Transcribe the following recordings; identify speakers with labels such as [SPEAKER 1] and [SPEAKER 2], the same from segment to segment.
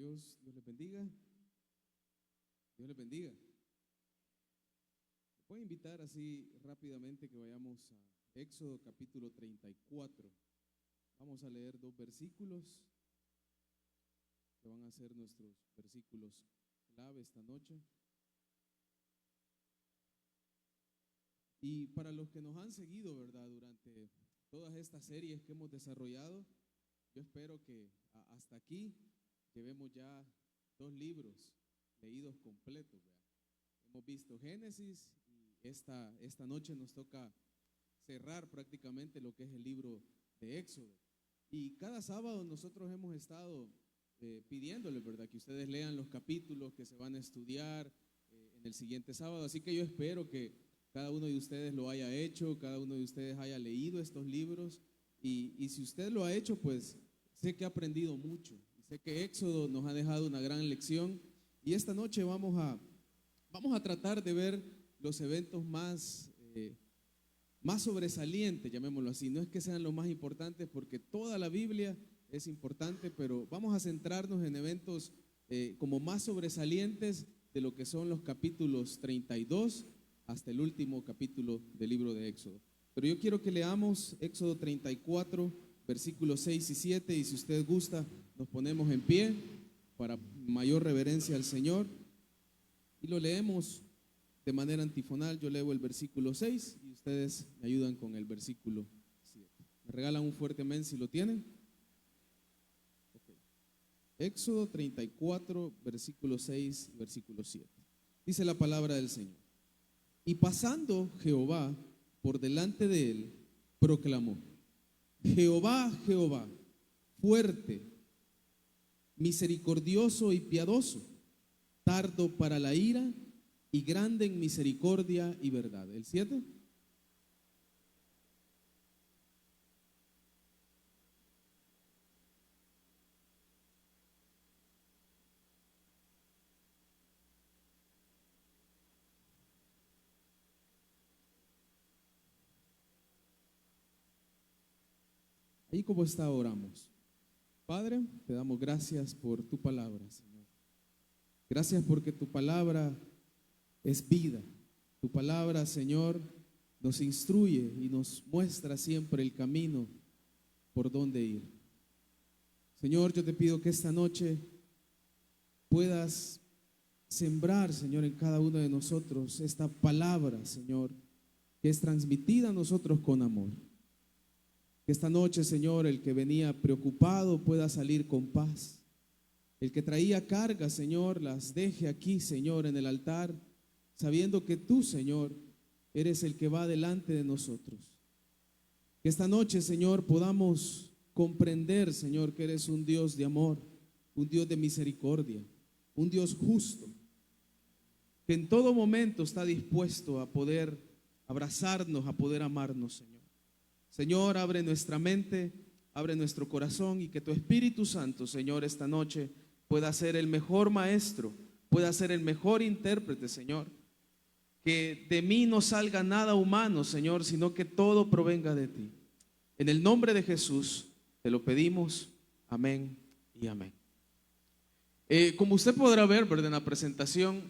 [SPEAKER 1] Dios les bendiga. Dios les bendiga. Voy a invitar así rápidamente que vayamos a Éxodo capítulo 34. Vamos a leer dos versículos que van a ser nuestros versículos clave esta noche. Y para los que nos han seguido, ¿verdad?, durante todas estas series que hemos desarrollado, yo espero que hasta aquí llevemos ya 2 libros leídos completos, ¿verdad? Hemos visto Génesis y esta noche nos toca cerrar prácticamente lo que es el libro de Éxodo. Y cada sábado nosotros hemos estado pidiéndoles, ¿verdad?, que ustedes lean los capítulos que se van a estudiar en el siguiente sábado. Así que yo espero que cada uno de ustedes lo haya hecho, cada uno de ustedes haya leído estos libros. Y si usted lo ha hecho, pues sé que ha aprendido mucho. Sé que Éxodo nos ha dejado una gran lección. Y esta noche vamos a tratar de ver los eventos más sobresalientes, llamémoslo así. No es que sean los más importantes, porque toda la Biblia es importante, pero vamos a centrarnos en eventos como más sobresalientes de lo que son los capítulos 32 hasta el último capítulo del libro de Éxodo. Pero yo quiero que leamos Éxodo 34, versículos 6 y 7, y si usted gusta, nos ponemos en pie para mayor reverencia al Señor y lo leemos de manera antifonal. Yo leo el versículo 6 y ustedes me ayudan con el versículo 7. ¿Me regalan un fuerte amén si lo tienen? Okay. Éxodo 34, versículo 6 y versículo 7. Dice la palabra del Señor: y pasando Jehová por delante de él, proclamó: Jehová, Jehová, fuerte, misericordioso y piadoso, tardo para la ira y grande en misericordia y verdad. ¿El 7? Ahí como está, oramos. Padre, te damos gracias por tu palabra, Señor. Gracias porque tu palabra es vida. Tu palabra, Señor, nos instruye y nos muestra siempre el camino por donde ir. Señor, yo te pido que esta noche puedas sembrar, Señor, en cada uno de nosotros esta palabra, Señor, que es transmitida a nosotros con amor. Que esta noche, Señor, el que venía preocupado pueda salir con paz. El que traía cargas, Señor, las deje aquí, Señor, en el altar, sabiendo que tú, Señor, eres el que va delante de nosotros. Que esta noche, Señor, podamos comprender, Señor, que eres un Dios de amor, un Dios de misericordia, un Dios justo, que en todo momento está dispuesto a poder abrazarnos, a poder amarnos, Señor. Señor, abre nuestra mente, abre nuestro corazón, y que tu Espíritu Santo, Señor, esta noche pueda ser el mejor maestro, pueda ser el mejor intérprete, Señor. Que de mí no salga nada humano, Señor, sino que todo provenga de ti. En el nombre de Jesús te lo pedimos. Amén y amén. Como usted podrá ver, ¿verdad?, en la presentación,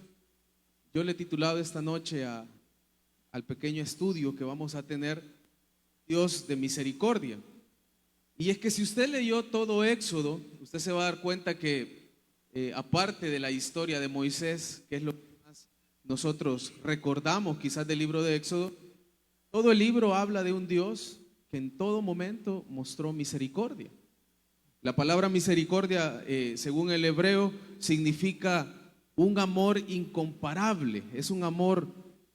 [SPEAKER 1] yo le he titulado esta noche al pequeño estudio que vamos a tener, Dios de misericordia. Y es que si usted leyó todo Éxodo, usted se va a dar cuenta que aparte de la historia de Moisés, que es lo que más nosotros recordamos quizás del libro de Éxodo, todo el libro habla de un Dios que en todo momento mostró misericordia. La palabra misericordia, según el hebreo, significa un amor incomparable. Es un amor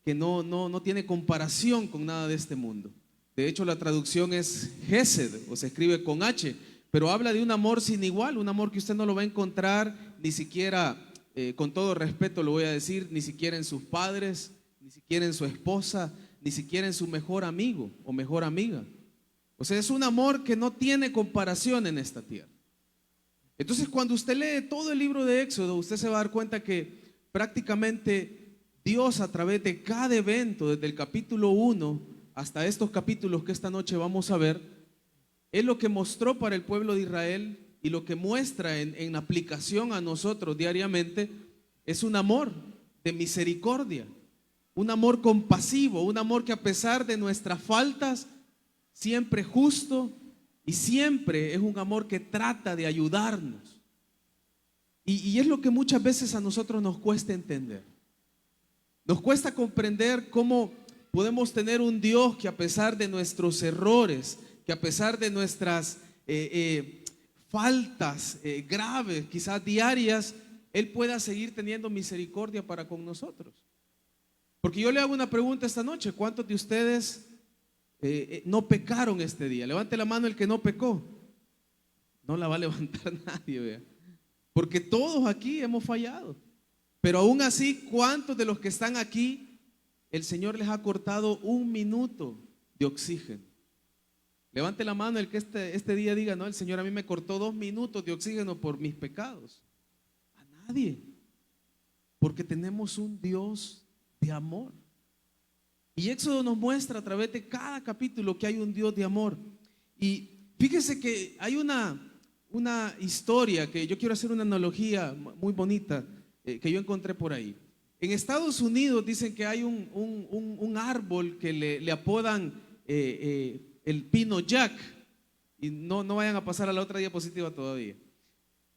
[SPEAKER 1] que no tiene comparación con nada de este mundo. De hecho, la traducción es Gesed, o se escribe con H, pero habla de un amor sin igual, un amor que usted no lo va a encontrar ni siquiera, con todo respeto lo voy a decir, ni siquiera en sus padres, ni siquiera en su esposa, ni siquiera en su mejor amigo o mejor amiga. O sea, es un amor que no tiene comparación en esta tierra. Entonces, cuando usted lee todo el libro de Éxodo, usted se va a dar cuenta que prácticamente Dios, a través de cada evento, desde el capítulo 1 hasta estos capítulos que esta noche vamos a ver, es lo que mostró para el pueblo de Israel y y lo que muestra en aplicación a nosotros diariamente es un amor de misericordia, un amor compasivo, un amor que a pesar de nuestras faltas, siempre justo y siempre es un amor que trata de ayudarnos. Y es lo que muchas veces a nosotros nos cuesta entender. Nos cuesta comprender cómo podemos tener un Dios que a pesar de nuestros errores, que a pesar de nuestras faltas graves, quizás diarias, Él pueda seguir teniendo misericordia para con nosotros. Porque yo le hago una pregunta esta noche: ¿cuántos de ustedes no pecaron este día? Levante la mano el que no pecó. No la va a levantar nadie, vea. Porque todos aquí hemos fallado. Pero aún así, ¿cuántos de los que están aquí el Señor les ha cortado 1 minuto de oxígeno? Levante la mano el que este día diga: no, el Señor a mí me cortó 2 minutos de oxígeno por mis pecados. A nadie. Porque tenemos un Dios de amor. Y Éxodo nos muestra a través de cada capítulo que hay un Dios de amor. Y fíjese que hay una historia que yo quiero hacer una analogía muy bonita que yo encontré por ahí. En Estados Unidos dicen que hay un árbol que le apodan el pino jack. Y no vayan a pasar a la otra diapositiva todavía.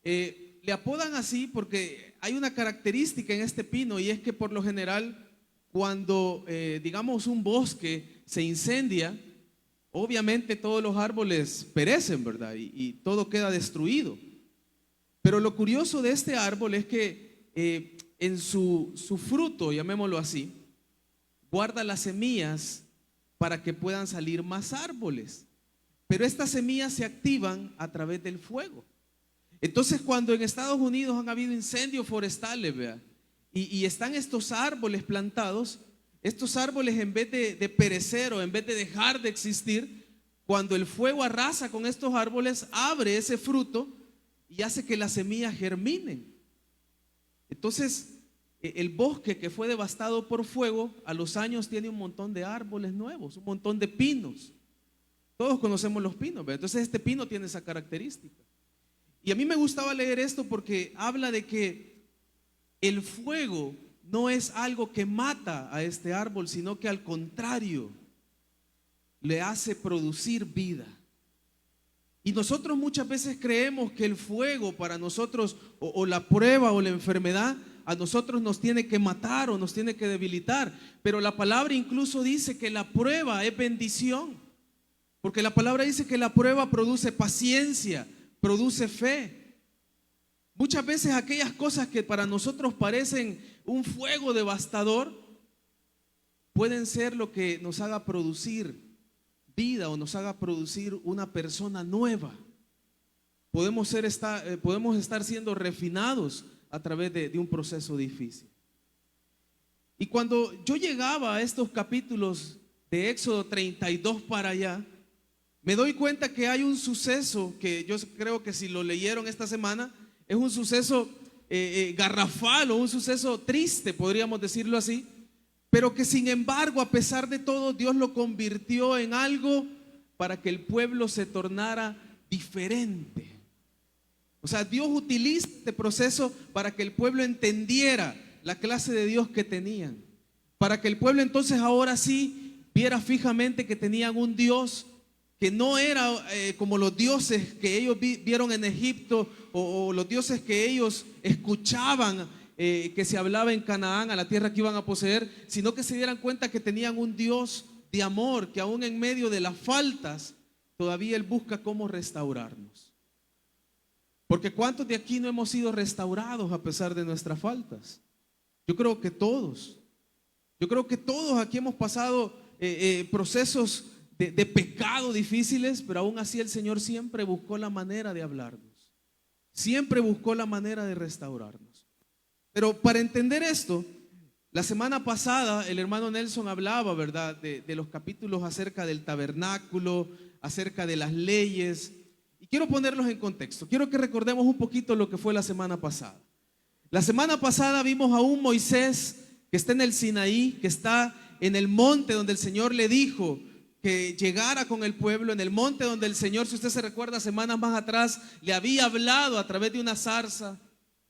[SPEAKER 1] Le apodan así porque hay una característica en este pino, y es que por lo general cuando digamos un bosque se incendia, obviamente todos los árboles perecen, ¿verdad? Y todo queda destruido. Pero lo curioso de este árbol es que en su fruto, llamémoslo así, guarda las semillas para que puedan salir más árboles. Pero estas semillas se activan a través del fuego. Entonces, cuando en Estados Unidos han habido incendios forestales, ¿vea? Y están estos árboles plantados, estos árboles, en vez de perecer o en vez de dejar de existir, cuando el fuego arrasa con estos árboles, abre ese fruto y hace que las semillas germinen. Entonces, el bosque que fue devastado por fuego, a los años tiene un montón de árboles nuevos, un montón de pinos. Todos conocemos los pinos, ¿verdad? Entonces este pino tiene esa característica. Y a mí me gustaba leer esto porque habla de que el fuego no es algo que mata a este árbol, sino que al contrario, le hace producir vida. Y nosotros muchas veces creemos que el fuego para nosotros, o la prueba o la enfermedad, a nosotros nos tiene que matar o nos tiene que debilitar. Pero la palabra incluso dice que la prueba es bendición. Porque la palabra dice que la prueba produce paciencia, produce fe. Muchas veces aquellas cosas que para nosotros parecen un fuego devastador pueden ser lo que nos haga producir vida o nos haga producir una persona nueva. Podemos estar siendo refinados a través de un proceso difícil. Y cuando yo llegaba a estos capítulos de Éxodo 32 para allá, me doy cuenta que hay un suceso que yo creo que si lo leyeron esta semana, es un suceso garrafal o un suceso triste, podríamos decirlo así, pero que sin embargo, a pesar de todo, Dios lo convirtió en algo para que el pueblo se tornara diferente. O sea, Dios utiliza este proceso para que el pueblo entendiera la clase de Dios que tenían, para que el pueblo entonces ahora sí viera fijamente que tenían un Dios que no era como los dioses que ellos vieron en Egipto o los dioses que ellos escuchaban que se hablaba en Canaán, a la tierra que iban a poseer, sino que se dieran cuenta que tenían un Dios de amor, que aún en medio de las faltas todavía Él busca cómo restaurarnos. Porque ¿cuántos de aquí no hemos sido restaurados a pesar de nuestras faltas? Yo creo que todos. Yo creo que todos aquí hemos pasado procesos de pecado difíciles, pero aún así el Señor siempre buscó la manera de hablarnos, siempre buscó la manera de restaurarnos. Pero para entender esto, la semana pasada el hermano Nelson hablaba, ¿verdad?, de los capítulos acerca del tabernáculo, acerca de las leyes, y quiero ponerlos en contexto. Quiero que recordemos un poquito lo que fue la semana pasada. La semana pasada vimos a un Moisés que está en el Sinaí, que está en el monte donde el Señor le dijo: que llegara con el pueblo en el monte donde el Señor, si usted se recuerda, semanas más atrás, le había hablado a través de una zarza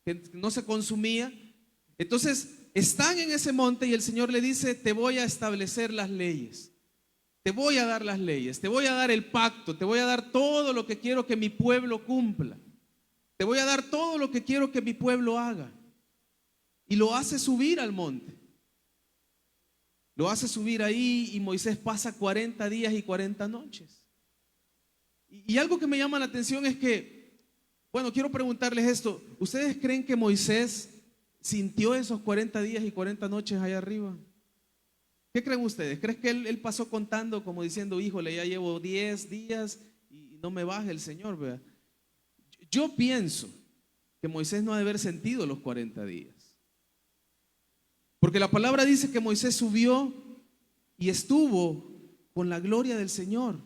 [SPEAKER 1] que no se consumía. Entonces están en ese monte y el Señor le dice: te voy a establecer las leyes, te voy a dar las leyes, te voy a dar el pacto, te voy a dar todo lo que quiero que mi pueblo cumpla, te voy a dar todo lo que quiero que mi pueblo haga. Y lo hace subir al monte. Lo hace subir ahí y Moisés pasa 40 días y 40 noches. Y algo que me llama la atención es que, bueno, quiero preguntarles esto. ¿Ustedes creen que Moisés sintió esos 40 días y 40 noches allá arriba? ¿Qué creen ustedes? ¿Creen que él pasó contando como diciendo: híjole, ya llevo 10 días y no me baja el Señor, ¿verdad? Yo pienso que Moisés no ha de haber sentido los 40 días. Porque la palabra dice que Moisés subió y estuvo con la gloria del Señor.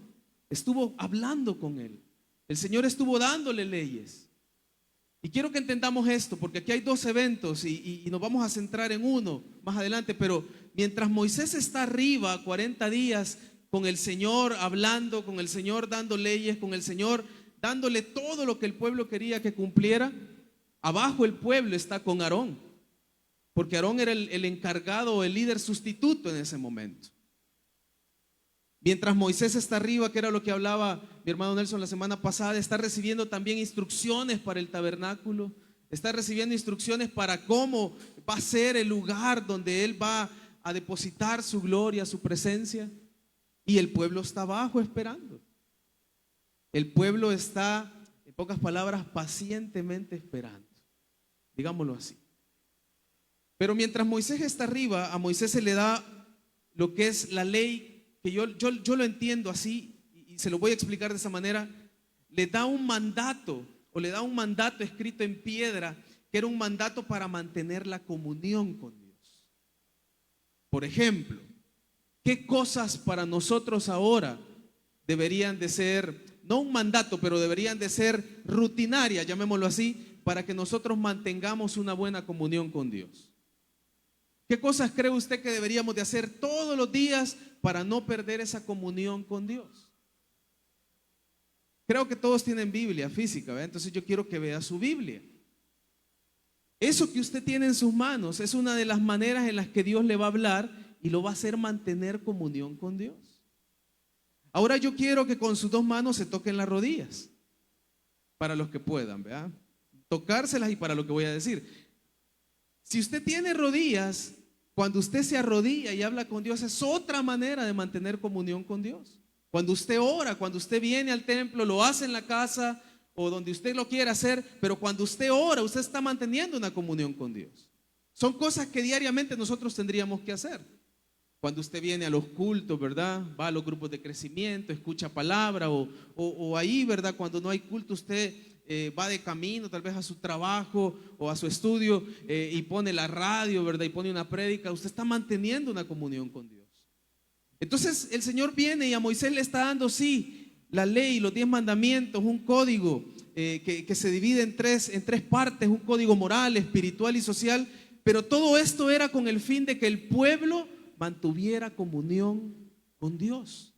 [SPEAKER 1] Estuvo hablando con él. El Señor estuvo dándole leyes. Y quiero que entendamos esto, porque aquí hay dos eventos y nos vamos a centrar en uno más adelante. Pero mientras Moisés está arriba 40 días con el Señor hablando, con el Señor dando leyes, con el Señor dándole todo lo que el pueblo quería que cumpliera, abajo el pueblo está con Aarón. Porque Aarón era el encargado o el líder sustituto en ese momento. Mientras Moisés está arriba, que era lo que hablaba mi hermano Nelson la semana pasada, está recibiendo también instrucciones para el tabernáculo, está recibiendo instrucciones para cómo va a ser el lugar donde él va a depositar su gloria, su presencia. Y el pueblo está abajo esperando. El pueblo está, en pocas palabras, pacientemente esperando. Digámoslo así. Pero mientras Moisés está arriba, a Moisés se le da lo que es la ley, que yo lo entiendo así y se lo voy a explicar de esa manera. Le da un mandato, o le da un mandato escrito en piedra, que era un mandato para mantener la comunión con Dios. Por ejemplo, ¿qué cosas para nosotros ahora deberían de ser, no un mandato, pero deberían de ser rutinarias, llamémoslo así, para que nosotros mantengamos una buena comunión con Dios? ¿Qué cosas cree usted que deberíamos de hacer todos los días para no perder esa comunión con Dios? Creo que todos tienen Biblia física, ¿verdad? Entonces yo quiero que vea su Biblia. Eso que usted tiene en sus manos es una de las maneras en las que Dios le va a hablar y lo va a hacer mantener comunión con Dios. Ahora yo quiero que con sus dos manos se toquen las rodillas, para los que puedan, ¿verdad? Tocárselas y para lo que voy a decir. Si usted tiene rodillas, cuando usted se arrodilla y habla con Dios, es otra manera de mantener comunión con Dios. Cuando usted ora, cuando usted viene al templo, lo hace en la casa o donde usted lo quiera hacer, pero cuando usted ora, usted está manteniendo una comunión con Dios. Son cosas que diariamente nosotros tendríamos que hacer. Cuando usted viene a los cultos, ¿verdad? Va a los grupos de crecimiento, escucha palabra o ahí, ¿verdad? Cuando no hay culto, usted va de camino tal vez a su trabajo o a su estudio y pone la radio, ¿verdad? Y pone una prédica. Usted está manteniendo una comunión con Dios. Entonces el Señor viene y a Moisés le está dando, sí, la ley, los 10 mandamientos, un código que se divide en tres partes, un código moral, espiritual y social. Pero todo esto era con el fin de que el pueblo mantuviera comunión con Dios.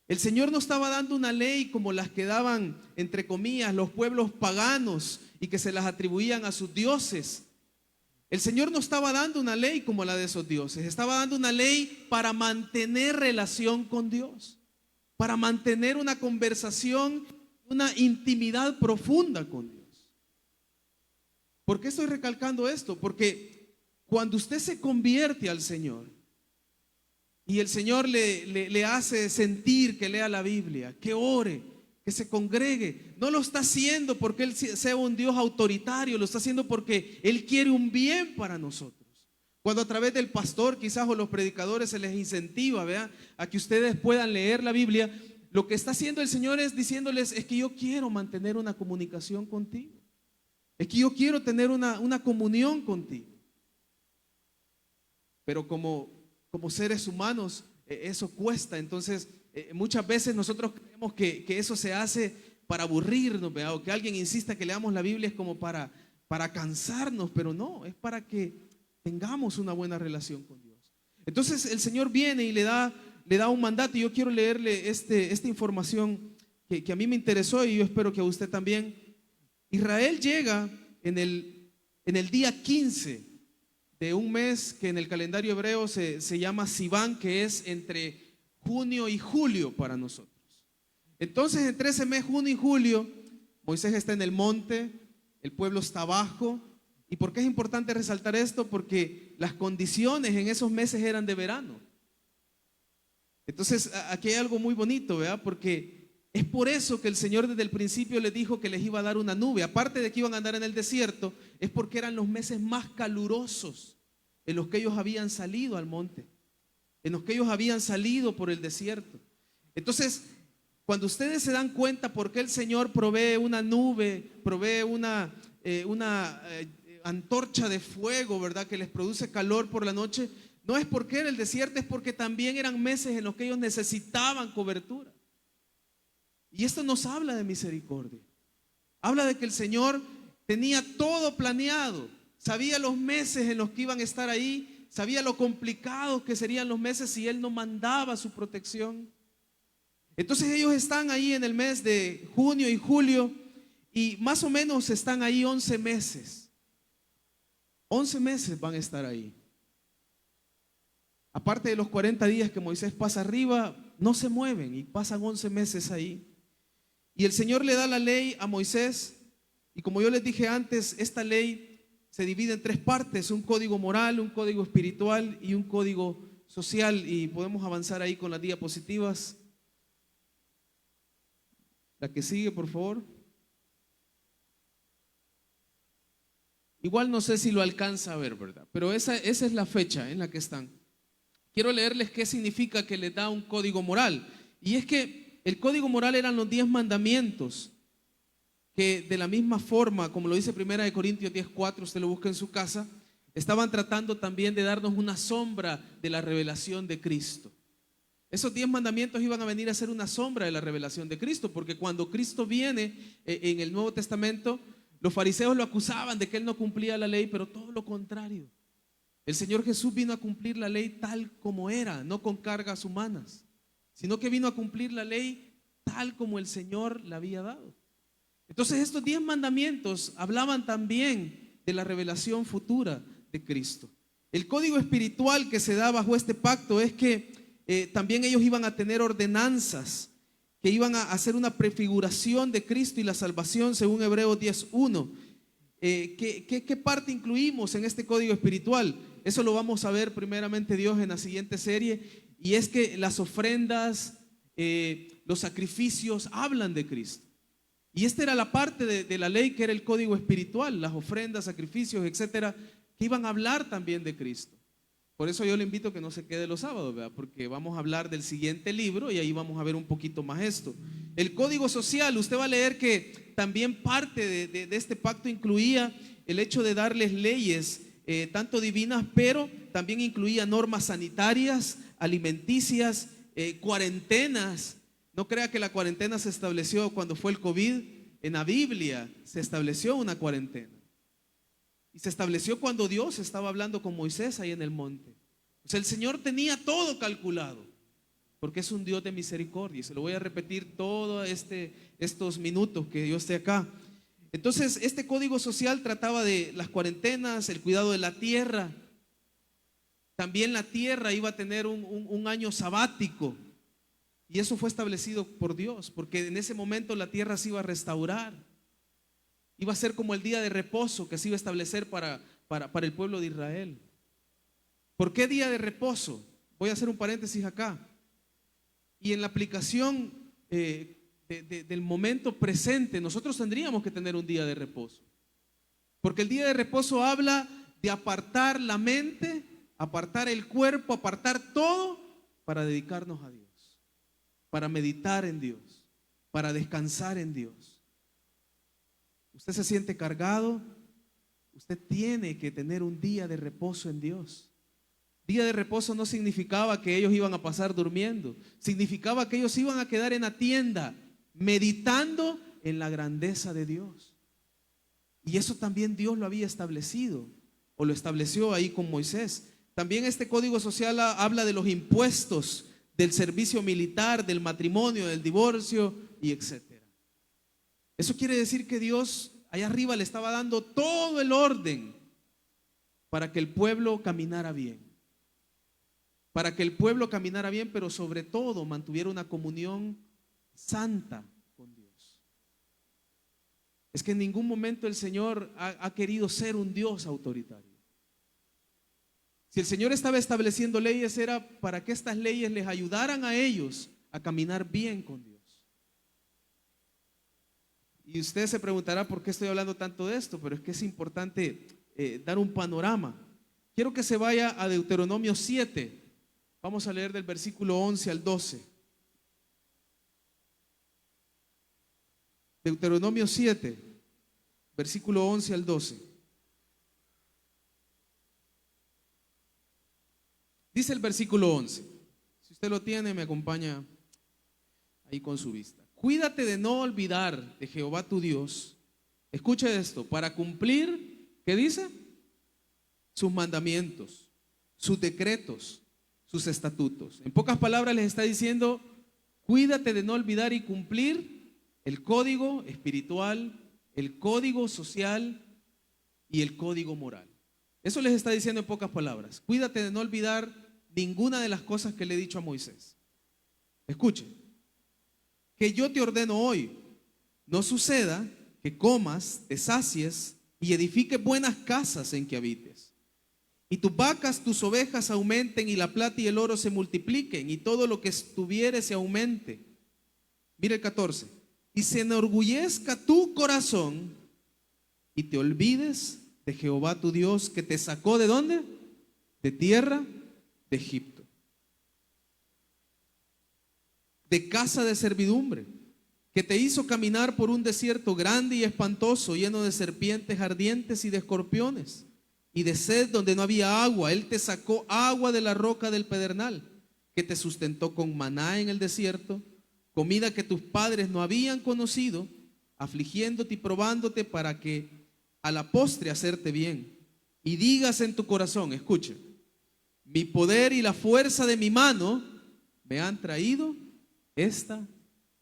[SPEAKER 1] El Señor no estaba dando una ley como las que daban, entre comillas, los pueblos paganos y que se las atribuían a sus dioses. El Señor no estaba dando una ley como la de esos dioses. Estaba dando una ley para mantener relación con Dios, para mantener una conversación, una intimidad profunda con Dios. ¿Por qué estoy recalcando esto? Porque cuando usted se convierte al Señor y el Señor le hace sentir que lea la Biblia, que ore, que se congregue, no lo está haciendo porque Él sea un Dios autoritario, lo está haciendo porque Él quiere un bien para nosotros. Cuando a través del pastor quizás o los predicadores se les incentiva, ¿verdad?, a que ustedes puedan leer la Biblia, lo que está haciendo el Señor es diciéndoles: es que yo quiero mantener una comunicación contigo, es que yo quiero tener una comunión contigo. Pero como seres humanos eso cuesta. Entonces muchas veces nosotros creemos que eso se hace para aburrirnos, ¿verdad? O que alguien insista que leamos la Biblia es como para cansarnos, pero no, es para que tengamos una buena relación con Dios. Entonces el Señor viene y le da le da un mandato. Y yo quiero leerle esta información que a mí me interesó y yo espero que a usted también. Israel llega en el día 15 de un mes que en el calendario hebreo se llama Sivan, que es entre junio y julio para nosotros. Entonces, entre ese mes, junio y julio, Moisés está en el monte, el pueblo está abajo. ¿Y por qué es importante resaltar esto? Porque las condiciones en esos meses eran de verano. Entonces, aquí hay algo muy bonito, ¿verdad? Porque es por eso que el Señor desde el principio les dijo que les iba a dar una nube. Aparte de que iban a andar en el desierto, es porque eran los meses más calurosos en los que ellos habían salido al monte, en los que ellos habían salido por el desierto. Entonces, cuando ustedes se dan cuenta por qué el Señor provee una nube, provee una antorcha de fuego, ¿verdad?, que les produce calor por la noche, no es porque era el desierto, es porque también eran meses en los que ellos necesitaban cobertura. Y esto nos habla de misericordia. Habla de que el Señor tenía todo planeado, sabía los meses en los que iban a estar ahí, sabía lo complicados que serían los meses si Él no mandaba su protección. Entonces ellos están ahí en el mes de junio y julio y más o menos están ahí 11 meses. 11 meses van a estar ahí. Aparte de los 40 días que Moisés pasa arriba, no se mueven y pasan 11 meses ahí. Y el Señor le da la ley a Moisés y como yo les dije antes, esta ley se divide en tres partes: un código moral, un código espiritual y un código social. Y podemos avanzar ahí con las diapositivas. La que sigue, por favor. Igual no sé si lo alcanza a ver, ¿verdad? Pero esa es la fecha en la que están. Quiero leerles qué significa que les da un código moral. Y es que el código moral eran los 10 mandamientos, que de la misma forma, como lo dice 1 Corintios 10:4, usted lo busca en su casa, estaban tratando también de darnos una sombra de la revelación de Cristo. Esos 10 mandamientos iban a venir a ser una sombra de la revelación de Cristo, porque cuando Cristo viene en el Nuevo Testamento, los fariseos lo acusaban de que Él no cumplía la ley, pero todo lo contrario. El Señor Jesús vino a cumplir la ley tal como era, no con cargas humanas, sino que vino a cumplir la ley tal como el Señor la había dado. Entonces estos 10 mandamientos hablaban también de la revelación futura de Cristo. El código espiritual que se da bajo este pacto es que también ellos iban a tener ordenanzas que iban a hacer una prefiguración de Cristo y la salvación según Hebreos 10:1. ¿Qué parte incluimos en este código espiritual? Eso lo vamos a ver primeramente Dios en la siguiente serie. Y es que las ofrendas, los sacrificios hablan de Cristo. Y esta era la parte de la ley que era el código espiritual, las ofrendas, sacrificios, etcétera, que iban a hablar también de Cristo. Por eso yo le invito a que no se quede los sábados, ¿verdad? Porque vamos a hablar del siguiente libro y ahí vamos a ver un poquito más esto. El código social, usted va a leer que también parte de este pacto incluía el hecho de darles leyes, tanto divinas, pero también incluía normas sanitarias, alimenticias, cuarentenas. No crea que la cuarentena se estableció cuando fue el COVID. En la Biblia se estableció una cuarentena. Y se estableció cuando Dios estaba hablando con Moisés ahí en el monte. O sea, el Señor tenía todo calculado, porque es un Dios de misericordia. Y se lo voy a repetir todos estos minutos que yo esté acá. Entonces, este código social trataba de las cuarentenas, el cuidado de la tierra. También la tierra iba a tener un año sabático. Y eso fue establecido por Dios, porque en ese momento la tierra se iba a restaurar. Iba a ser como el día de reposo que se iba a establecer para el pueblo de Israel. ¿Por qué día de reposo? Voy a hacer un paréntesis acá. Y en la aplicación del momento presente, nosotros tendríamos que tener un día de reposo. Porque el día de reposo habla de apartar la mente, apartar el cuerpo, apartar todo para dedicarnos a Dios, para meditar en Dios, para descansar en Dios. Usted se siente cargado, usted tiene que tener un día de reposo en Dios. Día de reposo no significaba que ellos iban a pasar durmiendo, significaba que ellos iban a quedar en la tienda meditando en la grandeza de Dios. Y eso también Dios lo había establecido, o lo estableció ahí con Moisés. También este código social habla de los impuestos del servicio militar, del matrimonio, del divorcio y etcétera. Eso quiere decir que Dios allá arriba le estaba dando todo el orden para que el pueblo caminara bien. Para que el pueblo caminara bien, pero sobre todo mantuviera una comunión santa con Dios. Es que en ningún momento el Señor ha querido ser un Dios autoritario. Si el Señor estaba estableciendo leyes, era para que estas leyes les ayudaran a ellos a caminar bien con Dios. Y usted se preguntará por qué estoy hablando tanto de esto, pero es que es importante dar un panorama. Quiero que se vaya a Deuteronomio 7. Vamos a leer del versículo 11 al 12. Deuteronomio 7, versículo 11 al 12. Dice el versículo 11. Si usted lo tiene, me acompaña ahí con su vista. Cuídate de no olvidar de Jehová tu Dios. Escuche esto, para cumplir, ¿qué dice? Sus mandamientos, sus decretos, sus estatutos. En pocas palabras les está diciendo, cuídate de no olvidar y cumplir el código espiritual, el código social y el código moral. Eso les está diciendo en pocas palabras. Cuídate de no olvidar ninguna de las cosas que le he dicho a Moisés. Escuche, que yo te ordeno hoy, no suceda que comas, te sacies y edifiques buenas casas en que habites. Y tus vacas, tus ovejas aumenten y la plata y el oro se multipliquen y todo lo que estuviere se aumente. Mira el 14. Y se enorgullezca tu corazón y te olvides de Jehová tu Dios que te sacó ¿de dónde? De tierra de Egipto, de casa de servidumbre, que te hizo caminar por un desierto grande y espantoso, lleno de serpientes ardientes y de escorpiones, y de sed donde no había agua. Él te sacó agua de la roca del pedernal, que te sustentó con maná en el desierto, comida que tus padres no habían conocido, afligiéndote y probándote para que a la postre hacerte bien. Y digas en tu corazón, escuche, mi poder y la fuerza de mi mano me han traído esta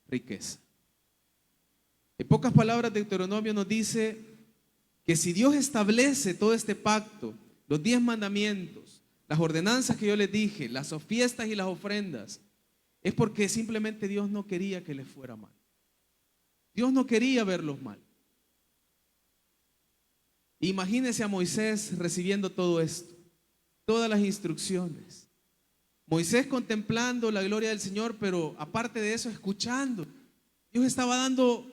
[SPEAKER 1] riqueza. En pocas palabras, Deuteronomio nos dice que si Dios establece todo este pacto, los 10 mandamientos, las ordenanzas que yo les dije, las fiestas y las ofrendas, es porque simplemente Dios no quería que les fuera mal. Dios no quería verlos mal. Imagínese a Moisés recibiendo todo esto, todas las instrucciones. Moisés contemplando la gloria del Señor, pero aparte de eso, escuchando. Dios estaba dando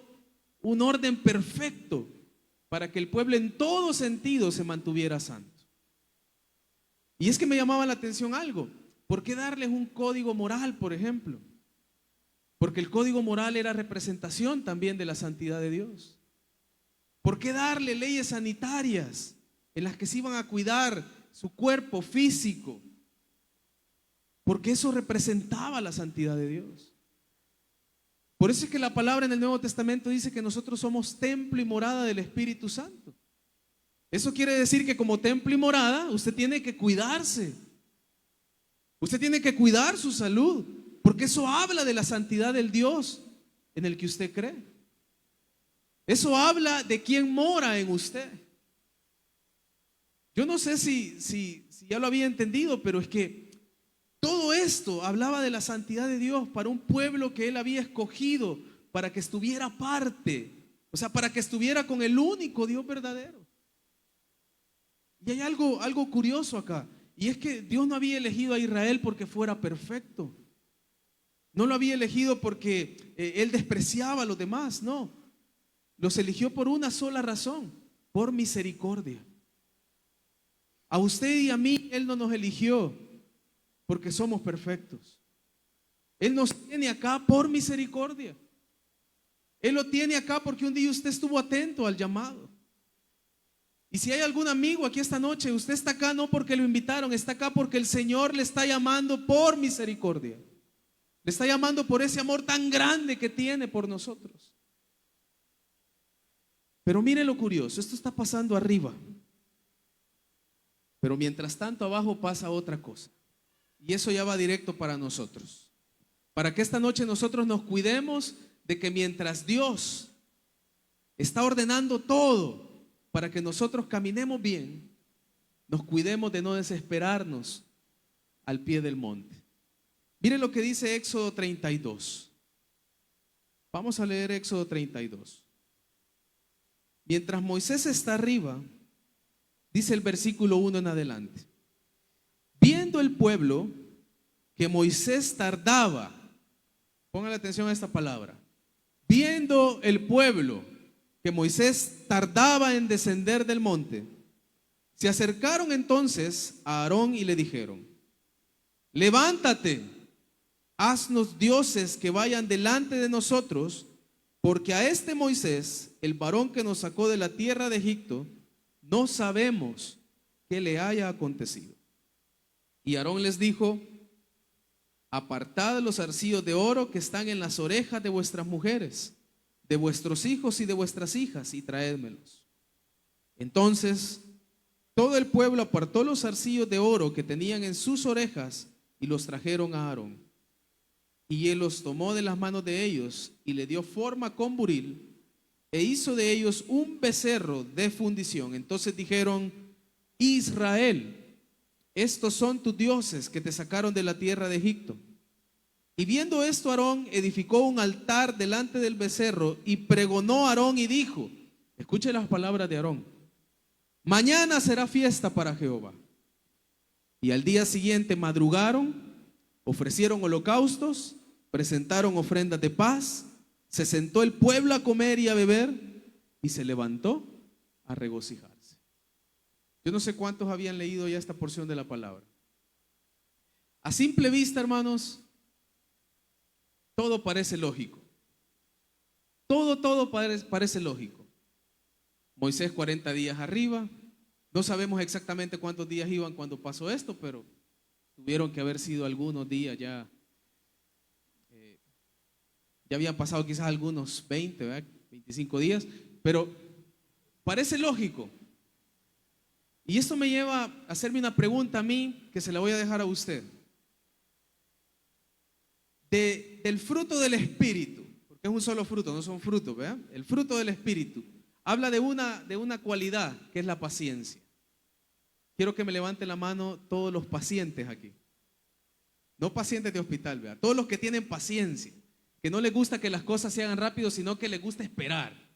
[SPEAKER 1] un orden perfecto para que el pueblo en todo sentido se mantuviera santo. Y es que me llamaba la atención algo. ¿Por qué darles un código moral, por ejemplo? Porque el código moral era representación también de la santidad de Dios. ¿Por qué darle leyes sanitarias en las que se iban a cuidar su cuerpo físico? Porque eso representaba la santidad de Dios. Por eso es que la palabra en el Nuevo Testamento dice que nosotros somos templo y morada del Espíritu Santo. Eso quiere decir que como templo y morada usted tiene que cuidarse. Usted tiene que cuidar su salud, porque eso habla de la santidad del Dios en el que usted cree. Eso habla de quién mora en usted. Yo no sé si ya lo había entendido, pero es que todo esto hablaba de la santidad de Dios para un pueblo que Él había escogido para que estuviera aparte, o sea, para que estuviera con el único Dios verdadero. Y hay algo curioso acá, y es que Dios no había elegido a Israel porque fuera perfecto. No lo había elegido porque Él despreciaba a los demás, no. Los eligió por una sola razón, por misericordia. A usted y a mí Él no nos eligió porque somos perfectos. Él nos tiene acá por misericordia. Él lo tiene acá porque un día usted estuvo atento al llamado. Y si hay algún amigo aquí esta noche, usted está acá no porque lo invitaron, está acá porque el Señor le está llamando por misericordia. Le está llamando por ese amor tan grande que tiene por nosotros. Pero mire lo curioso, esto está pasando arriba. Pero mientras tanto abajo pasa otra cosa. Y eso ya va directo para nosotros. para que esta noche nosotros nos cuidemos de que mientras Dios está ordenando todo para que nosotros caminemos bien, nos cuidemos de no desesperarnos al pie del monte. Miren lo que dice Éxodo 32. Vamos a leer Éxodo 32. Mientras Moisés está arriba, dice el versículo 1 en adelante: viendo el pueblo que Moisés tardaba, pongan atención a esta palabra, viendo el pueblo que Moisés tardaba en descender del monte, se acercaron entonces a Aarón y le dijeron: levántate, haznos dioses que vayan delante de nosotros, porque a este Moisés, el varón que nos sacó de la tierra de Egipto, no sabemos qué le haya acontecido. Y Aarón les dijo: apartad los zarcillos de oro que están en las orejas de vuestras mujeres, de vuestros hijos y de vuestras hijas, y traédmelos. Entonces todo el pueblo apartó los zarcillos de oro que tenían en sus orejas y los trajeron a Aarón. Y él los tomó de las manos de ellos y le dio forma con buril e hizo de ellos un becerro de fundición. Entonces dijeron: Israel, estos son tus dioses que te sacaron de la tierra de Egipto. Y viendo esto, Aarón edificó un altar delante del becerro y pregonó a Aarón y dijo, escuche las palabras de Aarón: mañana será fiesta para Jehová. Y al día siguiente madrugaron, ofrecieron holocaustos, presentaron ofrendas de paz, se sentó el pueblo a comer y a beber y se levantó a regocijarse. Yo no sé cuántos habían leído ya esta porción de la palabra. A simple vista, hermanos, todo parece lógico. Todo parece lógico. Moisés 40 días arriba. No sabemos exactamente cuántos días iban cuando pasó esto, pero tuvieron que haber sido algunos días ya. Ya habían pasado quizás algunos 20, ¿verdad? 25 días, pero parece lógico. Y esto me lleva a hacerme una pregunta a mí, que se la voy a dejar a usted. Del fruto del Espíritu, porque es un solo fruto, no son frutos, ¿verdad? El fruto del Espíritu habla de una cualidad que es la paciencia. Quiero que me levanten la mano todos los pacientes aquí. No pacientes de hospital, ¿verdad? Todos los que tienen paciencia, que no les gusta que las cosas se hagan rápido, sino que les gusta esperar.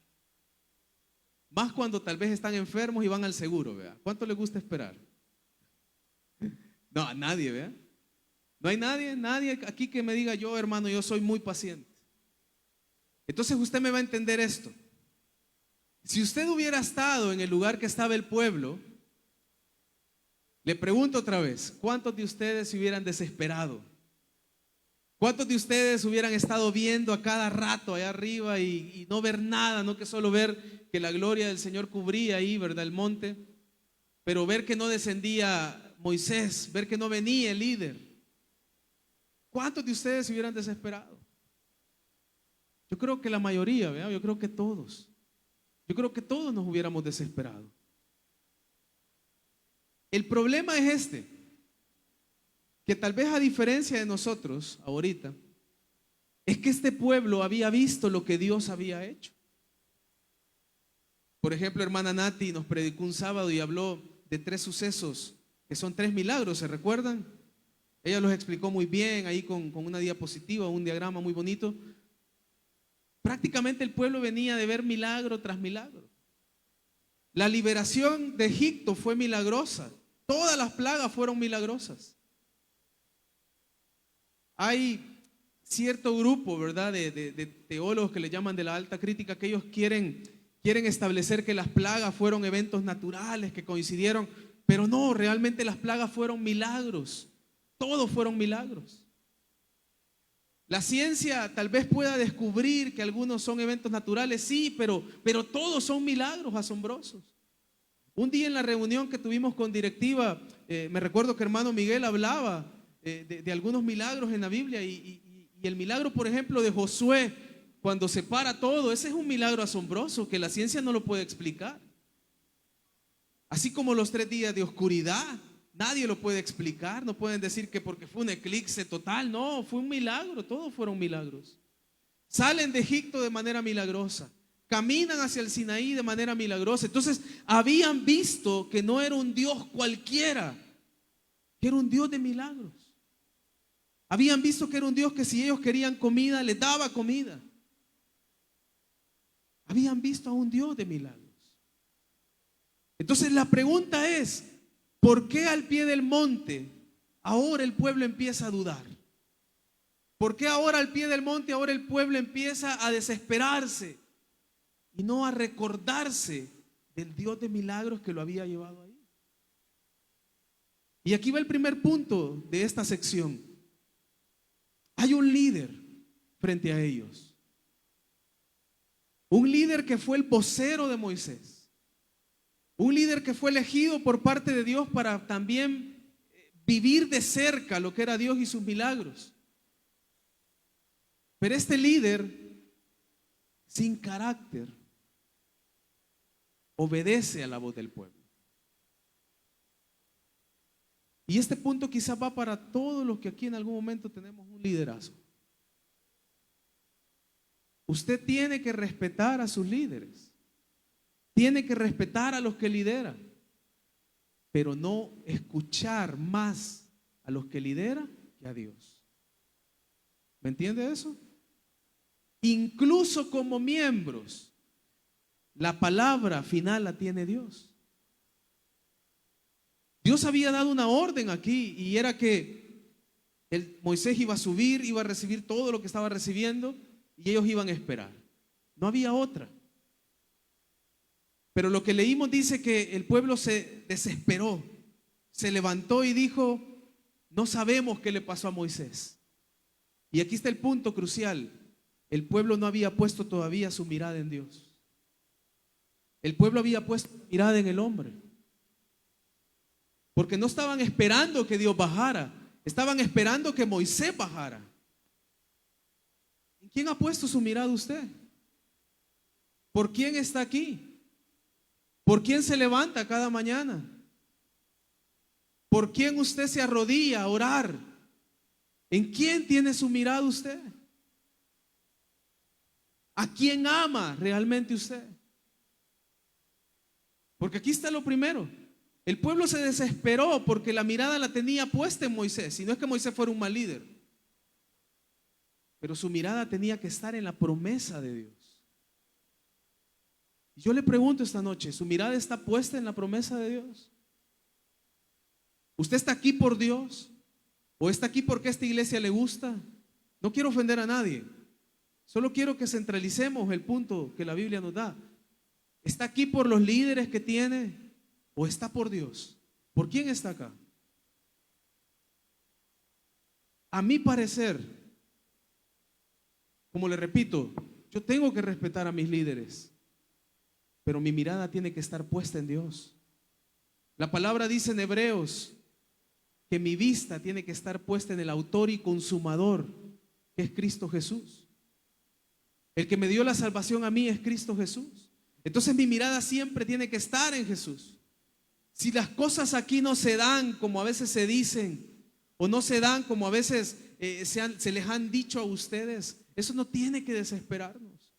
[SPEAKER 1] Más cuando tal vez están enfermos y van al seguro, ¿verdad? ¿Cuánto les gusta esperar? No, a nadie, ¿verdad? No hay nadie aquí que me diga: yo, hermano, yo soy muy paciente. Entonces usted me va a entender esto. Si usted hubiera estado en el lugar que estaba el pueblo, le pregunto otra vez: ¿cuántos de ustedes se hubieran desesperado? ¿Cuántos de ustedes hubieran estado viendo a cada rato allá arriba y no ver nada, no que solo ver que la gloria del Señor cubría ahí, ¿verdad?, el monte, pero ver que no descendía Moisés, ver que no venía el líder? ¿Cuántos de ustedes se hubieran desesperado? Yo creo que la mayoría, ¿verdad? Yo creo que todos. Yo creo que todos nos hubiéramos desesperado. El problema es este, que tal vez a diferencia de nosotros ahorita, es que este pueblo había visto lo que Dios había hecho. Por ejemplo, hermana Nati nos predicó un sábado y habló de 3 sucesos, que son 3 milagros, ¿se recuerdan? Ella los explicó muy bien ahí con una diapositiva, un diagrama muy bonito. Prácticamente el pueblo venía de ver milagro tras milagro. La liberación de Egipto fue milagrosa. Todas las plagas fueron milagrosas. Hay cierto grupo, ¿verdad?, de teólogos que le llaman de la alta crítica, que ellos quieren establecer que las plagas fueron eventos naturales que coincidieron, pero no, realmente las plagas fueron milagros. Todos fueron milagros. La ciencia tal vez pueda descubrir que algunos son eventos naturales, sí, pero todos son milagros asombrosos. Un día en la reunión que tuvimos con directiva, me recuerdo que hermano Miguel hablaba de algunos milagros en la Biblia y el milagro, por ejemplo, de Josué, cuando se para todo, ese es un milagro asombroso que la ciencia no lo puede explicar. Así como los 3 días de oscuridad, nadie lo puede explicar. No pueden decir que porque fue un eclipse total. No, fue un milagro, todos fueron milagros. Salen de Egipto de manera milagrosa, caminan hacia el Sinaí de manera milagrosa. Entonces habían visto que no era un Dios cualquiera, que era un Dios de milagros. Habían visto que era un Dios que si ellos querían comida, les daba comida. Habían visto a un Dios de milagros. Entonces la pregunta es, ¿por qué al pie del monte ahora el pueblo empieza a dudar? ¿Por qué ahora al pie del monte ahora el pueblo empieza a desesperarse y no a recordarse del Dios de milagros que lo había llevado ahí? Y aquí va el primer punto de esta sección. Hay un líder frente a ellos. Un líder que fue el vocero de Moisés. Un líder que fue elegido por parte de Dios para también vivir de cerca lo que era Dios y sus milagros. Pero este líder, sin carácter, obedece a la voz del pueblo. Y este punto quizás va para todos los que aquí en algún momento tenemos un liderazgo. Usted tiene que respetar a sus líderes. Tiene que respetar a los que lideran. Pero no escuchar más a los que lideran que a Dios. ¿Me entiende eso? Incluso como miembros, la palabra final la tiene Dios. Dios había dado una orden aquí y era que Moisés iba a subir, iba a recibir todo lo que estaba recibiendo y ellos iban a esperar. No había otra. Pero lo que leímos dice que el pueblo se desesperó, se levantó y dijo, no sabemos qué le pasó a Moisés. Y aquí está el punto crucial. El pueblo no había puesto todavía su mirada en Dios. El pueblo había puesto su mirada en el hombre. Porque no estaban esperando que Dios bajara, estaban esperando que Moisés bajara. ¿En quién ha puesto su mirada usted? ¿Por quién está aquí? ¿Por quién se levanta cada mañana? ¿Por quién usted se arrodilla a orar? ¿En quién tiene su mirada usted? ¿A quién ama realmente usted? Porque aquí está lo primero. El pueblo se desesperó porque la mirada la tenía puesta en Moisés. Y no es que Moisés fuera un mal líder, pero su mirada tenía que estar en la promesa de Dios. Y yo le pregunto esta noche, ¿su mirada está puesta en la promesa de Dios? ¿Usted está aquí por Dios? ¿O está aquí porque esta iglesia le gusta? No quiero ofender a nadie. Solo quiero que centralicemos el punto que la Biblia nos da. ¿Está aquí por los líderes que tiene? ¿O está por Dios? ¿Por quién está acá? A mi parecer, como le repito, yo tengo que respetar a mis líderes, pero mi mirada tiene que estar puesta en Dios. La palabra dice en Hebreos que mi vista tiene que estar puesta en el autor y consumador, que es Cristo Jesús. El que me dio la salvación a mí es Cristo Jesús. Entonces mi mirada siempre tiene que estar en Jesús. Si las cosas aquí no se dan como a veces se dicen, o no se dan como a veces se les han dicho a ustedes, eso no tiene que desesperarnos.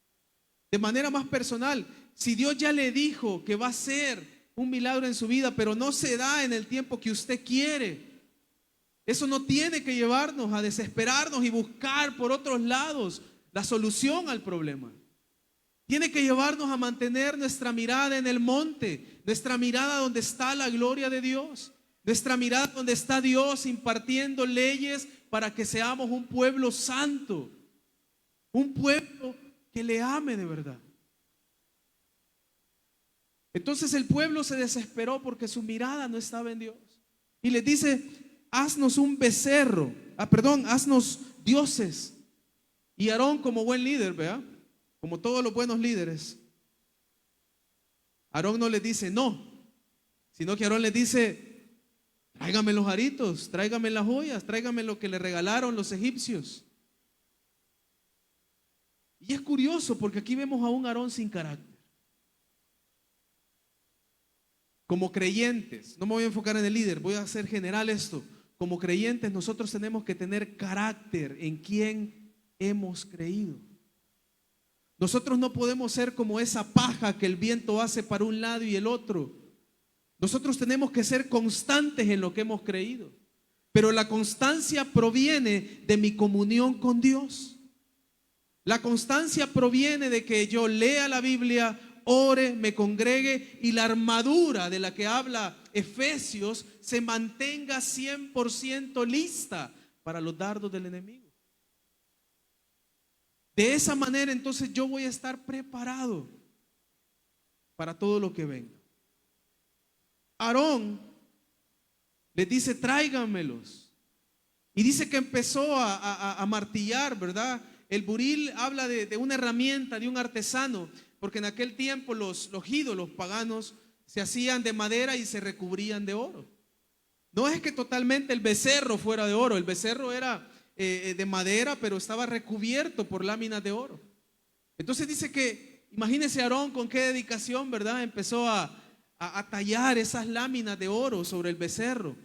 [SPEAKER 1] De manera más personal, si Dios ya le dijo que va a ser un milagro en su vida, pero no se da en el tiempo que usted quiere, eso no tiene que llevarnos a desesperarnos y buscar por otros lados la solución al problema. Tiene que llevarnos a mantener nuestra mirada en el monte, nuestra mirada donde está la gloria de Dios, nuestra mirada donde está Dios impartiendo leyes para que seamos un pueblo santo, un pueblo que le ame de verdad. Entonces el pueblo se desesperó porque su mirada no estaba en Dios y les dice, haznos un becerro, haznos dioses. Y Aarón, como buen líder, ¿verdad? Como todos los buenos líderes, Aarón no les dice no, sino que Aarón les dice, tráigame los aritos, tráigame las joyas, tráigame lo que le regalaron los egipcios. Y es curioso porque aquí vemos a un Aarón sin carácter. como creyentes, no me voy a enfocar en el líder, voy a hacer general esto. Como creyentes nosotros tenemos que tener carácter en quién hemos creído. Nosotros no podemos ser como esa paja que el viento hace para un lado y el otro. Nosotros tenemos que ser constantes en lo que hemos creído. Pero la constancia proviene de mi comunión con Dios. La constancia proviene de que yo lea la Biblia, ore, me congregue y la armadura de la que habla Efesios se mantenga 100% lista para los dardos del enemigo. De esa manera entonces yo voy a estar preparado para todo lo que venga. Aarón les dice: tráiganmelos. Y dice que empezó a martillar, ¿verdad? El buril habla de una herramienta, de un artesano, porque en aquel tiempo los ídolos paganos se hacían de madera y se recubrían de oro. No es que totalmente el becerro fuera de oro, el becerro era de madera, pero estaba recubierto por láminas de oro. Entonces dice que, imagínense Aarón con qué dedicación, ¿verdad? Empezó a tallar esas láminas de oro sobre el becerro.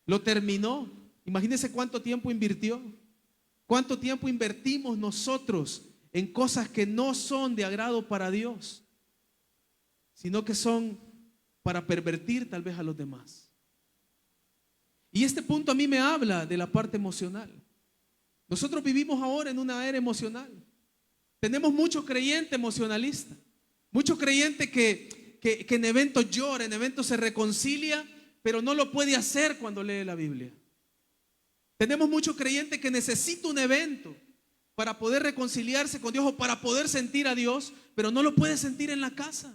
[SPEAKER 1] Lo terminó. Imagínense cuánto tiempo invirtió. Cuánto tiempo invertimos nosotros en cosas que no son de agrado para Dios, sino que son para pervertir tal vez a los demás. Y este punto a mí me habla de la parte emocional. Nosotros vivimos ahora en una era emocional. Tenemos mucho creyente emocionalista, mucho creyente que en eventos llora, en eventos se reconcilia, pero no lo puede hacer cuando lee la Biblia. Tenemos mucho creyente que necesita un evento para poder reconciliarse con Dios o para poder sentir a Dios, pero no lo puede sentir en la casa.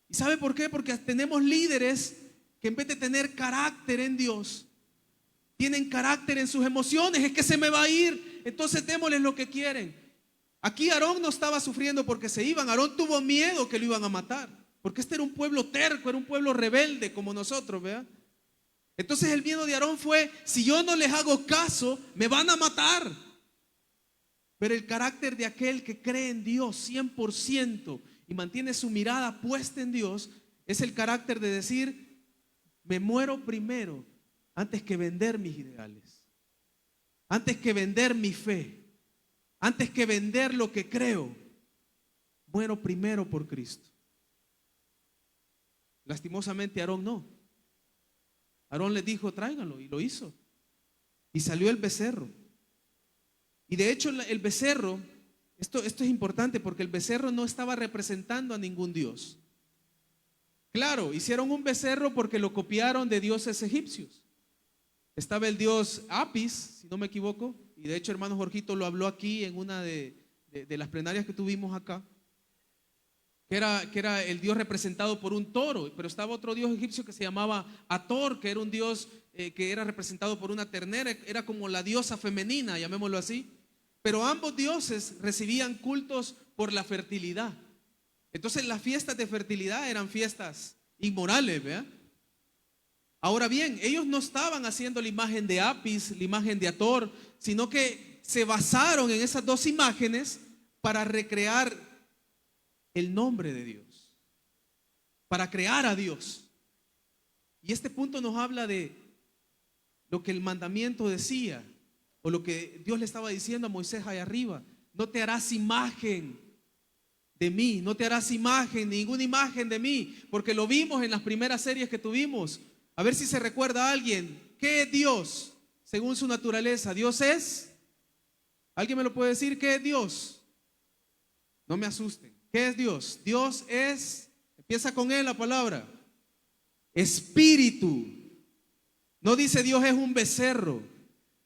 [SPEAKER 1] ¿Y sabe por qué? Porque tenemos líderes que en vez de tener carácter en Dios, tienen carácter en sus emociones. Es que se me va a ir, entonces démosles lo que quieren. Aquí Aarón no estaba sufriendo porque se iban. Aarón tuvo miedo que lo iban a matar, porque este era un pueblo terco, era un pueblo rebelde como nosotros, ¿verdad? Entonces el miedo de Aarón fue: si yo no les hago caso, me van a matar. Pero el carácter de aquel que cree en Dios 100% y mantiene su mirada puesta en Dios es el carácter de decir: me muero primero antes que vender mis ideales, antes que vender mi fe, antes que vender lo que creo. Muero primero por Cristo. Lastimosamente Aarón no. Aarón les dijo: tráiganlo, y lo hizo. Y salió el becerro. Y de hecho el becerro, esto es importante porque el becerro no estaba representando a ningún dios. Claro, hicieron un becerro porque lo copiaron de dioses egipcios. Estaba el dios Apis, si no me equivoco, y de hecho hermano Jorgito lo habló aquí en una de las plenarias que tuvimos acá, que era el dios representado por un toro, pero estaba otro dios egipcio que se llamaba Ator, que era un dios que era representado por una ternera, era como la diosa femenina, llamémoslo así. Pero ambos dioses recibían cultos por la fertilidad. Entonces las fiestas de fertilidad eran fiestas inmorales, ¿verdad? Ahora bien, ellos no estaban haciendo la imagen de Apis, la imagen de Ator, sino que se basaron en esas dos imágenes para recrear el nombre de Dios, para crear a Dios. Y este punto nos habla de lo que el mandamiento decía, o lo que Dios le estaba diciendo a Moisés allá arriba: no te harás imagen de mí, no te harás imagen, ninguna imagen de mí, porque lo vimos en las primeras series que tuvimos. A ver si se recuerda a alguien. ¿Qué es Dios según su naturaleza? Dios es, ¿alguien me lo puede decir? ¿Qué es Dios? No me asusten. ¿Qué es Dios? Dios es, empieza con él la palabra, espíritu. No dice Dios es un becerro,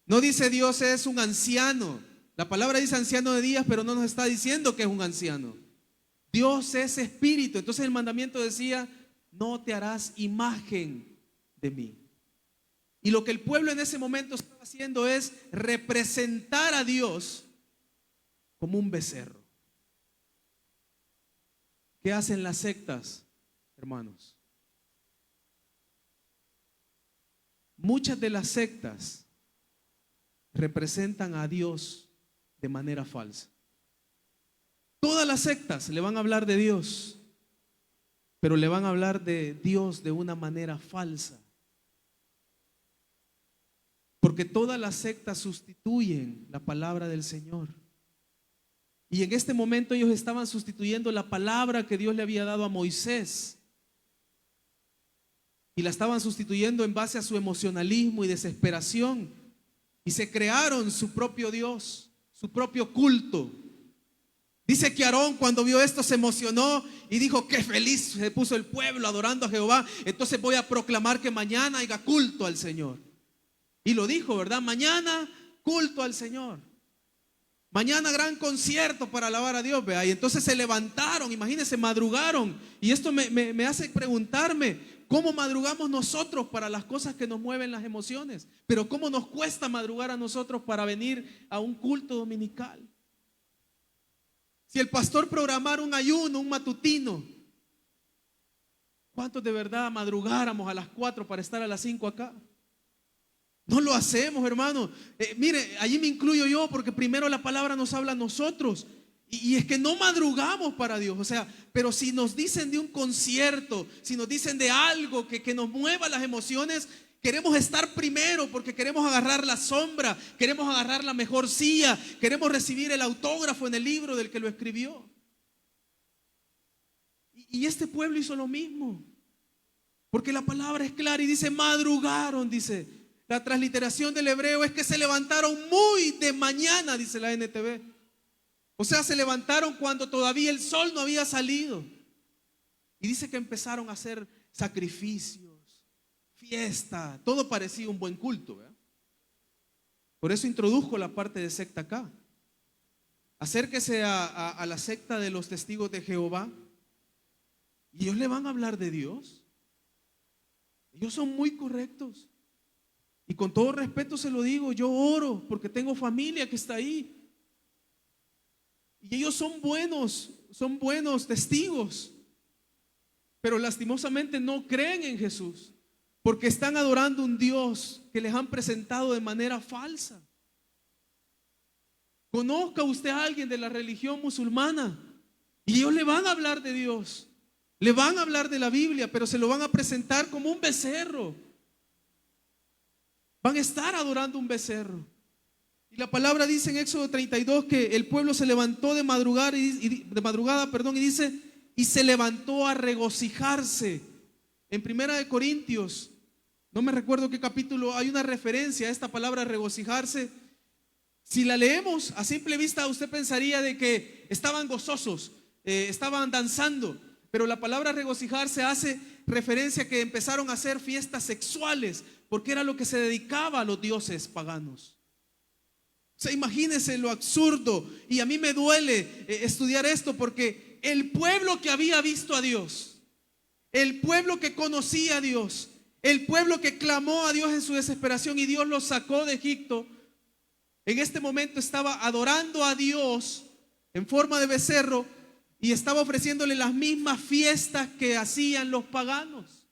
[SPEAKER 1] no dice Dios es un anciano. La palabra dice anciano de días, pero no nos está diciendo que es un anciano. Dios es espíritu. Entonces el mandamiento decía: no te harás imagen de mí. Y lo que el pueblo en ese momento estaba haciendo es representar a Dios como un becerro. ¿Qué hacen las sectas, hermanos? Muchas de las sectas representan a Dios de manera falsa. Todas las sectas le van a hablar de Dios, pero le van a hablar de Dios de una manera falsa. Porque todas las sectas sustituyen la palabra del Señor. Y en este momento ellos estaban sustituyendo la palabra que Dios le había dado a Moisés. Y la estaban sustituyendo en base a su emocionalismo y desesperación. Y se crearon su propio Dios, su propio culto. Dice que Aarón, cuando vio esto, se emocionó y dijo: qué feliz se puso el pueblo adorando a Jehová. Entonces voy a proclamar que mañana haya culto al Señor. Y lo dijo, ¿verdad? Mañana culto al Señor. Mañana gran concierto para alabar a Dios. ¿Vea? Y entonces se levantaron, imagínense, madrugaron. Y esto me hace preguntarme: ¿cómo madrugamos nosotros para las cosas que nos mueven las emociones? Pero ¿cómo nos cuesta madrugar a nosotros para venir a un culto dominical? Si el pastor programara un ayuno, un matutino, ¿cuántos de verdad madrugáramos a las 4 para estar a las 5 acá? No lo hacemos, hermano. Mire, allí me incluyo yo, porque primero la palabra nos habla a nosotros. Y es que no madrugamos para Dios. O sea, pero si nos dicen de un concierto, si nos dicen de algo que nos mueva las emociones, queremos estar primero porque queremos agarrar la sombra, queremos agarrar la mejor silla, queremos recibir el autógrafo en el libro del que lo escribió. Y este pueblo hizo lo mismo, porque la palabra es clara y dice: madrugaron, dice. La transliteración del hebreo es que se levantaron muy de mañana, dice la NTV. O sea, se levantaron cuando todavía el sol no había salido. Y dice que empezaron a hacer sacrificios, fiesta, todo parecía un buen culto, ¿verdad? Por eso introdujo la parte de secta acá. Acérquese a la secta de los testigos de Jehová y ellos le van a hablar de Dios. Ellos son muy correctos. Y con todo respeto se lo digo, yo oro porque tengo familia que está ahí. Y ellos son buenos testigos. Pero lastimosamente no creen en Jesús, porque están adorando un Dios que les han presentado de manera falsa. Conozca usted a alguien de la religión musulmana y ellos le van a hablar de Dios, le van a hablar de la Biblia, pero se lo van a presentar como un becerro. Van a estar adorando un becerro. Y la palabra dice en Éxodo 32 que el pueblo se levantó de madrugada, y dice: y se levantó a regocijarse. En Primera de Corintios, no me recuerdo qué capítulo, hay una referencia a esta palabra regocijarse. Si la leemos a simple vista, usted pensaría de que estaban gozosos, estaban danzando. Pero la palabra regocijarse hace referencia a que empezaron a hacer fiestas sexuales, porque era lo que se dedicaba a los dioses paganos. O sea, imagínense lo absurdo. Y a mí me duele estudiar esto, porque el pueblo que había visto a Dios, el pueblo que conocía a Dios, el pueblo que clamó a Dios en su desesperación y Dios los sacó de Egipto, en este momento estaba adorando a Dios en forma de becerro y estaba ofreciéndole las mismas fiestas que hacían los paganos.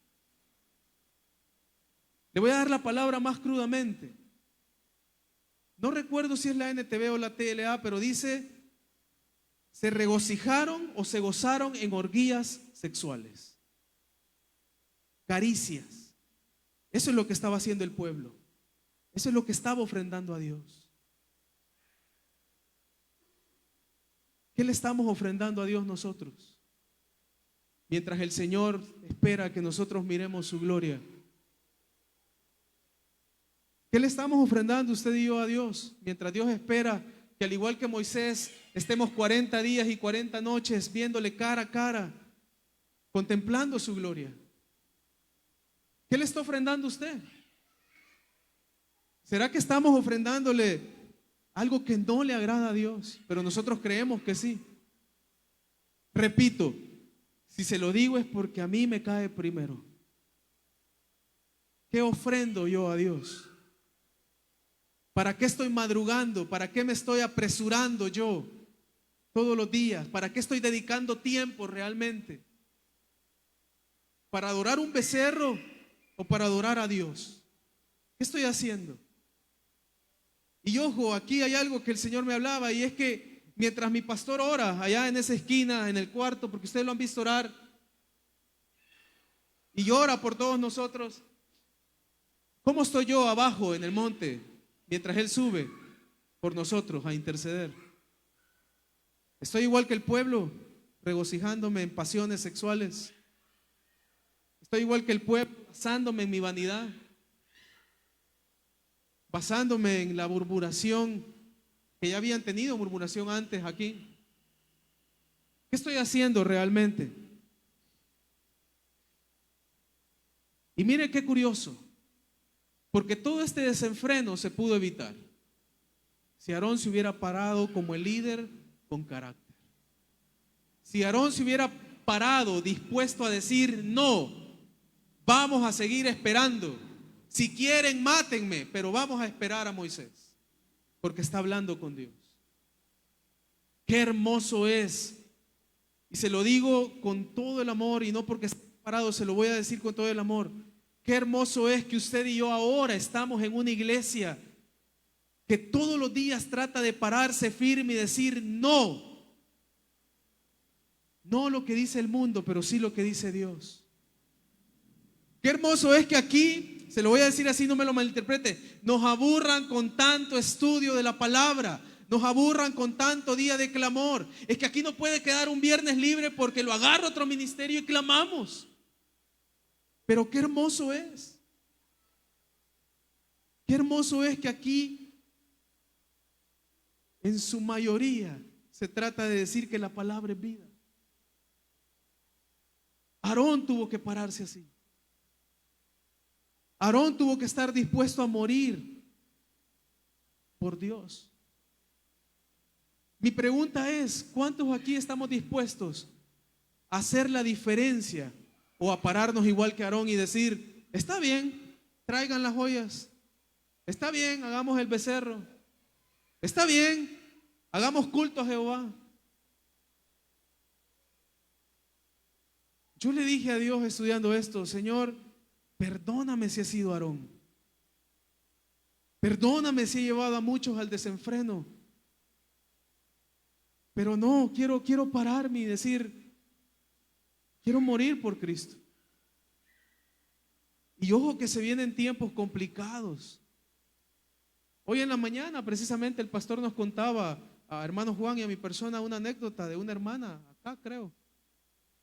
[SPEAKER 1] Le voy a dar la palabra más crudamente. No recuerdo si es la NTV o la TLA, pero dice: se regocijaron o se gozaron en orgías sexuales, caricias. Eso es lo que estaba haciendo el pueblo. Eso es lo que estaba ofrendando a Dios. ¿Qué le estamos ofrendando a Dios nosotros? Mientras el Señor espera que nosotros miremos su gloria. ¿Qué le estamos ofrendando usted y yo a Dios? Mientras Dios espera que, al igual que Moisés, estemos 40 días y 40 noches viéndole cara a cara, contemplando su gloria. ¿Qué le está ofrendando usted? ¿Será que estamos ofrendándole algo que no le agrada a Dios? Pero nosotros creemos que sí. Repito, si se lo digo es porque a mí me cae primero. ¿Qué ofrendo yo a Dios? ¿Para qué estoy madrugando? ¿Para qué me estoy apresurando yo todos los días? ¿Para qué estoy dedicando tiempo realmente? ¿Para adorar un becerro o para adorar a Dios? ¿Qué estoy haciendo? Y ojo, aquí hay algo que el Señor me hablaba, y es que mientras mi pastor ora allá en esa esquina, en el cuarto, porque ustedes lo han visto orar, y llora por todos nosotros, ¿cómo estoy yo abajo en el monte mientras Él sube por nosotros a interceder? Estoy igual que el pueblo, regocijándome en pasiones sexuales. Estoy igual que el pueblo, basándome en mi vanidad, basándome en la murmuración, que ya habían tenido murmuración antes aquí. ¿Qué estoy haciendo realmente? Y mire qué curioso, porque todo este desenfreno se pudo evitar si Aarón se hubiera parado como el líder con carácter. Si Aarón se hubiera parado dispuesto a decir: no, vamos a seguir esperando. Si quieren, mátenme, pero vamos a esperar a Moisés, porque está hablando con Dios. Qué hermoso es, y se lo digo con todo el amor, y no porque esté parado, se lo voy a decir con todo el amor. Qué hermoso es que usted y yo ahora estamos en una iglesia que todos los días trata de pararse firme y decir: no, no lo que dice el mundo, pero sí lo que dice Dios. Qué hermoso es que aquí, se lo voy a decir así, no me lo malinterprete, nos aburran con tanto estudio de la palabra, nos aburran con tanto día de clamor. Es que aquí no puede quedar un viernes libre porque lo agarra otro ministerio y clamamos. Pero qué hermoso es. Qué hermoso es que aquí, en su mayoría, se trata de decir que la palabra es vida. Aarón tuvo que pararse así. Aarón tuvo que estar dispuesto a morir por Dios. Mi pregunta es: ¿cuántos aquí estamos dispuestos a hacer la diferencia o a pararnos igual que Aarón y decir: está bien, traigan las joyas, está bien, hagamos el becerro, está bien, hagamos culto a Jehová? Yo le dije a Dios estudiando esto: Señor, perdóname si he sido Aarón, perdóname si he llevado a muchos al desenfreno, pero no, quiero pararme y decir: quiero morir por Cristo. Y ojo que se vienen tiempos complicados. Hoy en la mañana precisamente el pastor nos contaba a hermano Juan y a mi persona una anécdota de una hermana, acá creo,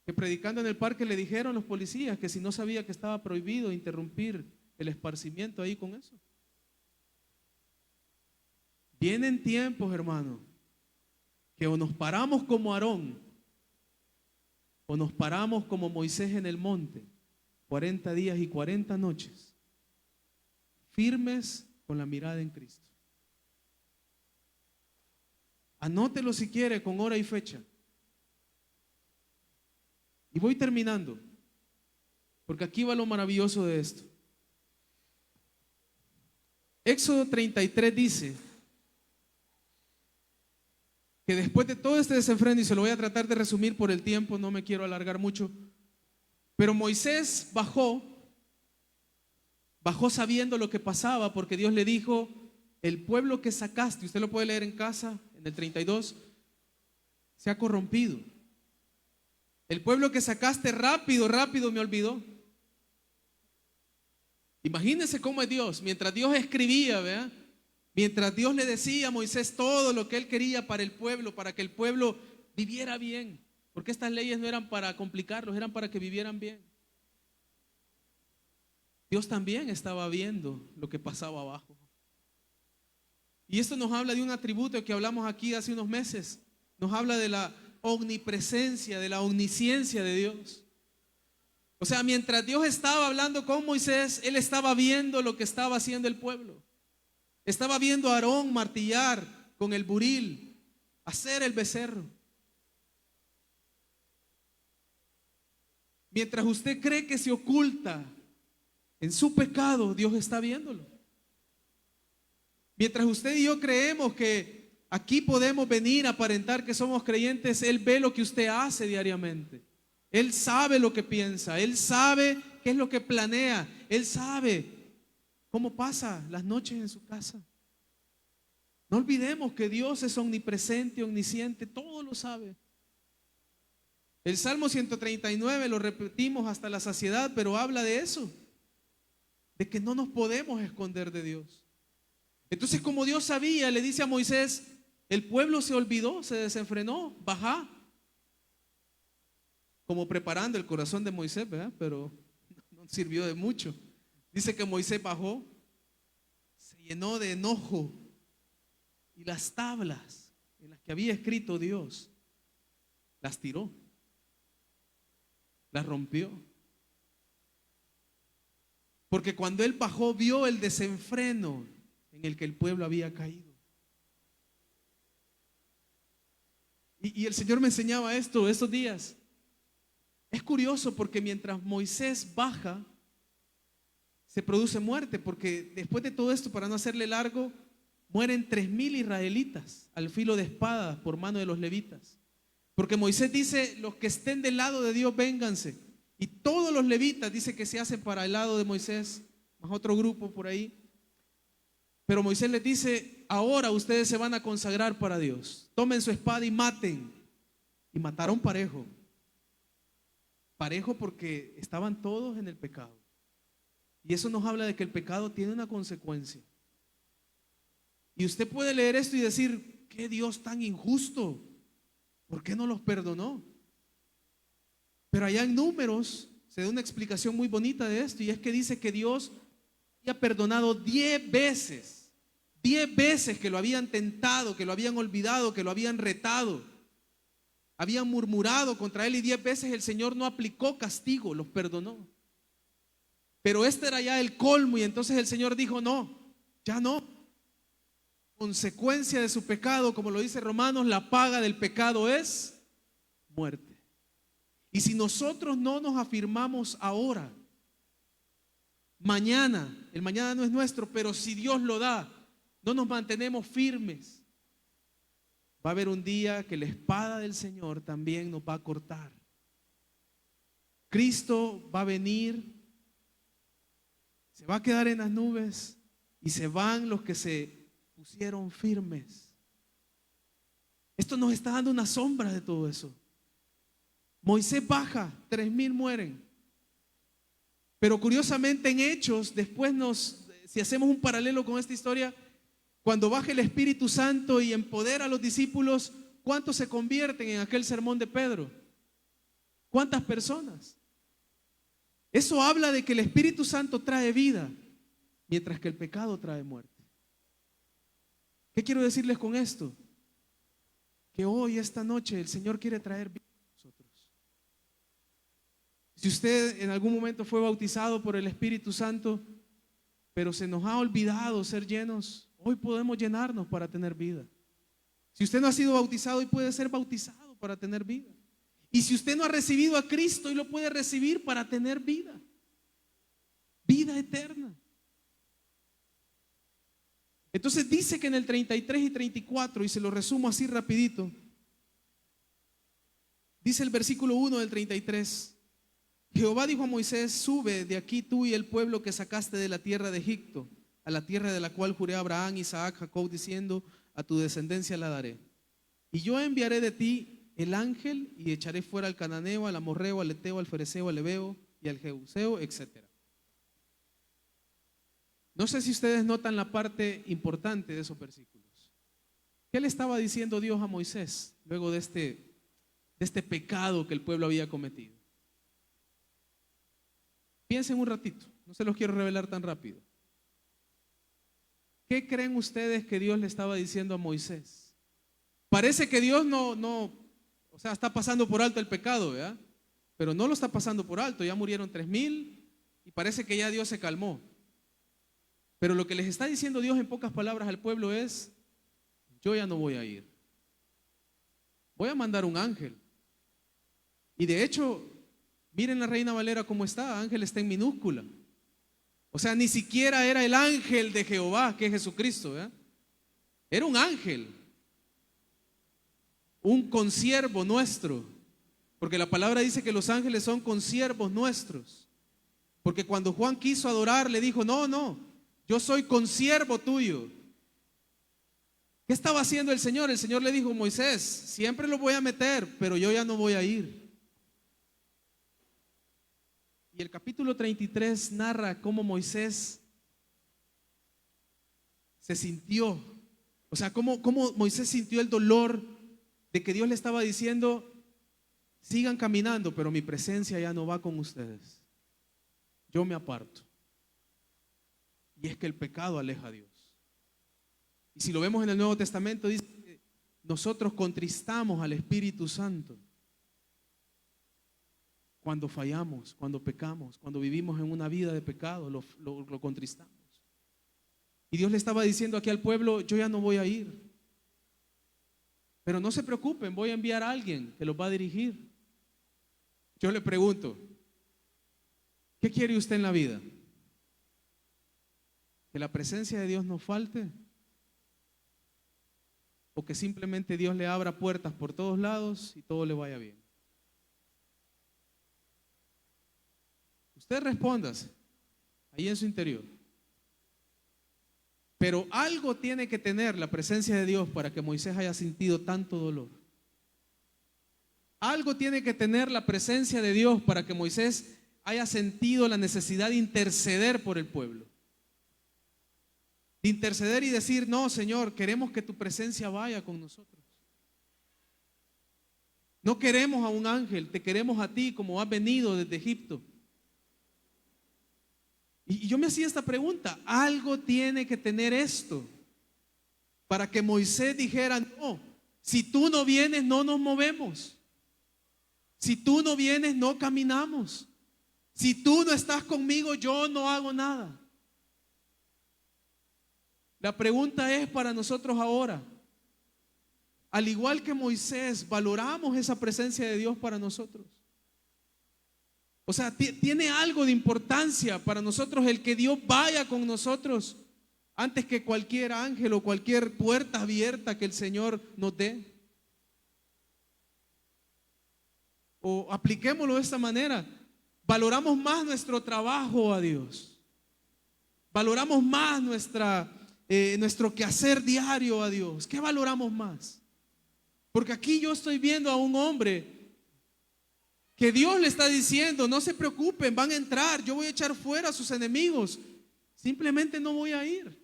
[SPEAKER 1] que predicando en el parque le dijeron los policías que si no sabía que estaba prohibido interrumpir el esparcimiento ahí con eso. Vienen tiempos, hermano, que o nos paramos como Aarón o nos paramos como Moisés en el monte, 40 días y 40 noches, firmes con la mirada en Cristo. Anótelo si quiere con hora y fecha. Y voy terminando, porque aquí va lo maravilloso de esto. Éxodo 33 dice que después de todo este desenfreno, y se lo voy a tratar de resumir por el tiempo, no me quiero alargar mucho, pero Moisés bajó sabiendo lo que pasaba, porque Dios le dijo: el pueblo que sacaste, usted lo puede leer en casa, en el 32, se ha corrompido. El pueblo que sacaste rápido me olvidó. Imagínense cómo es Dios. Mientras Dios escribía, ¿verdad? Mientras Dios le decía a Moisés todo lo que él quería para el pueblo, para que el pueblo viviera bien, porque estas leyes no eran para complicarlos, eran para que vivieran bien. Dios también estaba viendo lo que pasaba abajo. Y esto nos habla de un atributo que hablamos aquí hace unos meses. Nos habla de la omnipresencia, de la omnisciencia de Dios. O sea, mientras Dios estaba hablando con Moisés, Él estaba viendo lo que estaba haciendo el pueblo. Estaba viendo a Aarón martillar con el buril, hacer el becerro. Mientras usted cree que se oculta en su pecado, Dios está viéndolo. Mientras usted y yo creemos que aquí podemos venir a aparentar que somos creyentes, Él ve lo que usted hace diariamente. Él sabe lo que piensa, Él sabe qué es lo que planea, Él sabe cómo pasa las noches en su casa. No olvidemos que Dios es omnipresente, omnisciente, todo lo sabe. El Salmo 139 lo repetimos hasta la saciedad, pero habla de eso, de que no nos podemos esconder de Dios. Entonces, como Dios sabía, le dice a Moisés, el pueblo se olvidó, se desenfrenó, baja. Como preparando el corazón de Moisés, ¿verdad? Pero no sirvió de mucho. Dice que Moisés bajó, se llenó de enojo y las tablas en las que había escrito Dios, las tiró, las rompió. Porque cuando él bajó, vio el desenfreno en el que el pueblo había caído. Y el Señor me enseñaba esto estos días. Es curioso porque mientras Moisés baja, se produce muerte, porque después de todo esto, para no hacerle largo, mueren 3,000 israelitas al filo de espada por mano de los levitas. Porque Moisés dice, los que estén del lado de Dios, vénganse. Y todos los levitas dice que se hacen para el lado de Moisés, más otro grupo por ahí. Pero Moisés les dice, ahora ustedes se van a consagrar para Dios. Tomen su espada y maten. Y mataron parejo. Parejo porque estaban todos en el pecado. Y eso nos habla de que el pecado tiene una consecuencia. Y usted puede leer esto y decir, ¿qué Dios tan injusto? ¿Por qué no los perdonó? Pero allá en Números se da una explicación muy bonita de esto, y es que dice que Dios había perdonado 10 veces. 10 veces que lo habían tentado, que lo habían olvidado, que lo habían retado, habían murmurado contra él, y 10 veces el Señor no aplicó castigo, los perdonó. Pero este era ya el colmo, y entonces el Señor dijo, no, ya no. Consecuencia de su pecado, como lo dice Romanos, la paga del pecado es muerte. Y si nosotros no nos afirmamos ahora, mañana, el mañana no es nuestro, pero si Dios lo da, no nos mantenemos firmes, va a haber un día que la espada del Señor también nos va a cortar. Cristo va a venir, se va a quedar en las nubes y se van los que se pusieron firmes. Esto nos está dando una sombra de todo eso. Moisés baja, 3,000 mueren. Pero curiosamente en Hechos, después si hacemos un paralelo con esta historia, cuando baja el Espíritu Santo y empodera a los discípulos, ¿cuántos se convierten en aquel sermón de Pedro? ¿Cuántas personas? Eso habla de que el Espíritu Santo trae vida, mientras que el pecado trae muerte. ¿Qué quiero decirles con esto? Que hoy, esta noche, el Señor quiere traer vida a nosotros. Si usted en algún momento fue bautizado por el Espíritu Santo, pero se nos ha olvidado ser llenos, hoy podemos llenarnos para tener vida. Si usted no ha sido bautizado, hoy puede ser bautizado para tener vida. Y si usted no ha recibido a Cristo, hoy lo puede recibir para tener vida. Vida eterna. Entonces dice que en el 33 y 34, y se lo resumo así rapidito, dice el versículo 1 del 33, Jehová dijo a Moisés, sube de aquí tú y el pueblo que sacaste de la tierra de Egipto, a la tierra de la cual juré a Abraham, Isaac, Jacob, diciendo, a tu descendencia la daré. Y yo enviaré de ti el ángel y echaré fuera al cananeo, al amorreo, al eteo, al fereceo, al heveo y al jebuseo, etc. No sé si ustedes notan la parte importante de esos versículos. ¿Qué le estaba diciendo Dios a Moisés luego de este pecado que el pueblo había cometido? Piensen un ratito, no se los quiero revelar tan rápido. ¿Qué creen ustedes que Dios le estaba diciendo a Moisés? Parece que Dios o sea, está pasando por alto el pecado, ¿verdad? Pero no lo está pasando por alto, ya murieron 3,000 y parece que ya Dios se calmó. Pero lo que les está diciendo Dios en pocas palabras al pueblo es, yo ya no voy a ir. Voy a mandar un ángel. Y de hecho, miren la Reina Valera cómo está, ángel está en minúscula. O sea, ni siquiera era el ángel de Jehová, que es Jesucristo, ¿verdad? Era un ángel, un consiervo nuestro, porque la palabra dice que los ángeles son consiervos nuestros. Porque cuando Juan quiso adorar, le dijo, no, yo soy consiervo tuyo. ¿Qué estaba haciendo el Señor? El Señor le dijo, Moisés, siempre lo voy a meter, pero yo ya no voy a ir. Y el capítulo 33 narra cómo Moisés se sintió, o sea, cómo Moisés sintió el dolor de que Dios le estaba diciendo: sigan caminando, pero mi presencia ya no va con ustedes. Yo me aparto. Y es que el pecado aleja a Dios. Y si lo vemos en el Nuevo Testamento, dice que nosotros contristamos al Espíritu Santo cuando fallamos, cuando pecamos, cuando vivimos en una vida de pecado, lo contristamos. Y Dios le estaba diciendo aquí al pueblo: yo ya no voy a ir, pero no se preocupen, voy a enviar a alguien que los va a dirigir. Yo le pregunto: ¿qué quiere usted en la vida? ¿Que la presencia de Dios nos falte? ¿O que simplemente Dios le abra puertas por todos lados y todo le vaya bien? Usted respóndase ahí en su interior. Pero algo tiene que tener la presencia de Dios para que Moisés haya sentido tanto dolor. Algo tiene que tener la presencia de Dios para que Moisés haya sentido la necesidad de interceder por el pueblo. De interceder y decir: no, Señor, queremos que tu presencia vaya con nosotros. No queremos a un ángel, te queremos a ti como has venido desde Egipto. Y yo me hacía esta pregunta: algo tiene que tener esto para que Moisés dijera: no, si tú no vienes no nos movemos. Si tú no vienes no caminamos. Si tú no estás conmigo yo no hago nada. La pregunta es para nosotros ahora: al igual que Moisés, ¿valoramos esa presencia de Dios para nosotros? O sea, ¿tiene algo de importancia para nosotros el que Dios vaya con nosotros antes que cualquier ángel o cualquier puerta abierta que el Señor nos dé? O apliquémoslo de esta manera: valoramos más nuestro trabajo a Dios, valoramos más nuestro quehacer diario a Dios. ¿Qué valoramos más? Porque aquí yo estoy viendo a un hombre que Dios le está diciendo: no se preocupen, van a entrar, yo voy a echar fuera a sus enemigos, simplemente no voy a ir.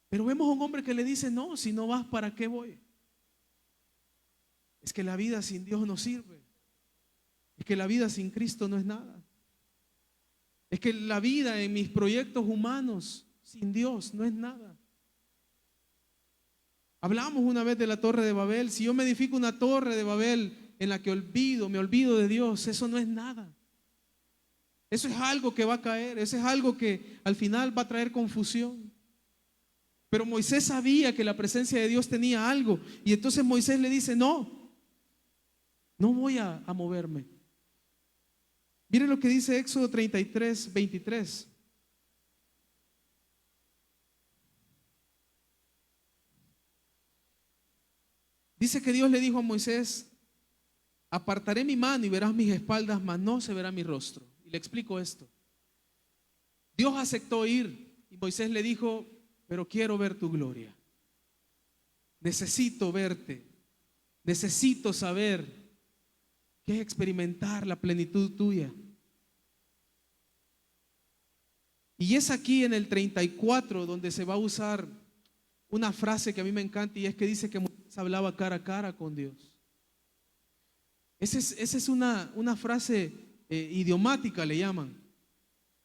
[SPEAKER 1] Pero vemos a un hombre que le dice: no, si no vas, ¿para qué voy? Es que la vida sin Dios no sirve. Es que la vida sin Cristo no es nada. Es que la vida en mis proyectos humanos sin Dios no es nada. Hablamos una vez de la Torre de Babel. Si yo me edifico una Torre de Babel en la que me olvido de Dios, eso no es nada. Eso es algo que va a caer, eso es algo que al final va a traer confusión. Pero Moisés sabía que la presencia de Dios tenía algo, y entonces Moisés le dice: no voy a moverme. Miren lo que dice Éxodo 33, 23. Dice que Dios le dijo a Moisés: apartaré mi mano y verás mis espaldas, mas no se verá mi rostro. Y le explico esto. Dios aceptó ir y Moisés le dijo: pero quiero ver tu gloria. Necesito verte. Necesito saber qué es experimentar la plenitud tuya. Y es aquí en el 34 donde se va a usar una frase que a mí me encanta, y es que dice que Moisés hablaba cara a cara con Dios. Esa es una frase idiomática, le llaman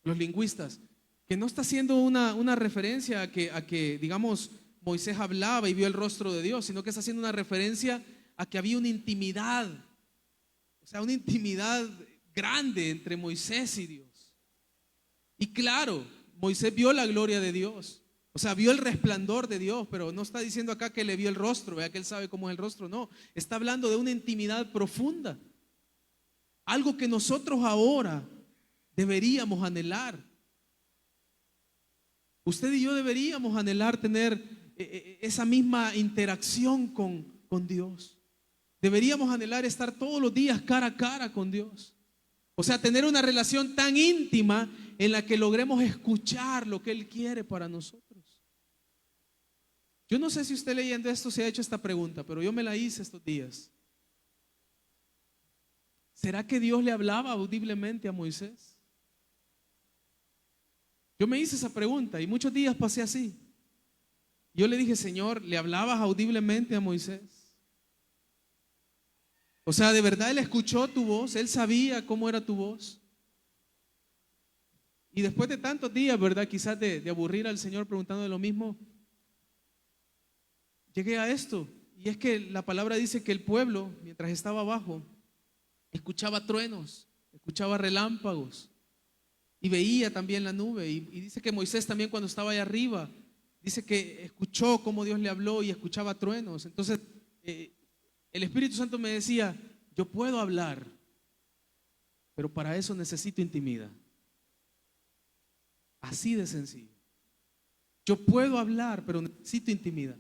[SPEAKER 1] los lingüistas, que no está haciendo una referencia a que, digamos, Moisés hablaba y vio el rostro de Dios, sino que está haciendo una referencia a que había una intimidad, o sea, una intimidad grande entre Moisés y Dios. Y claro, Moisés vio la gloria de Dios, o sea, vio el resplandor de Dios, pero no está diciendo acá que le vio el rostro, vea que él sabe cómo es el rostro, no, está hablando de una intimidad profunda, algo que nosotros ahora deberíamos anhelar. Usted y yo deberíamos anhelar tener esa misma interacción con Dios. Deberíamos anhelar estar todos los días cara a cara con Dios. O sea, tener una relación tan íntima en la que logremos escuchar lo que Él quiere para nosotros. Yo no sé si usted leyendo esto se ha hecho esta pregunta, pero yo me la hice estos días. ¿Será que Dios le hablaba audiblemente a Moisés? Yo me hice esa pregunta y muchos días pasé así. Yo le dije, Señor, ¿le hablabas audiblemente a Moisés? O sea, ¿de verdad él escuchó tu voz? ¿Él sabía cómo era tu voz? Y después de tantos días, ¿verdad? Quizás de aburrir al Señor preguntando lo mismo, llegué a esto. Y es que la palabra dice que el pueblo, mientras estaba abajo, escuchaba truenos, escuchaba relámpagos y veía también la nube. Y dice que Moisés también, cuando estaba allá arriba, dice que escuchó cómo Dios le habló y escuchaba truenos. Entonces el Espíritu Santo me decía, yo puedo hablar, pero para eso necesito intimidad. Así de sencillo. Yo puedo hablar, pero necesito intimidad.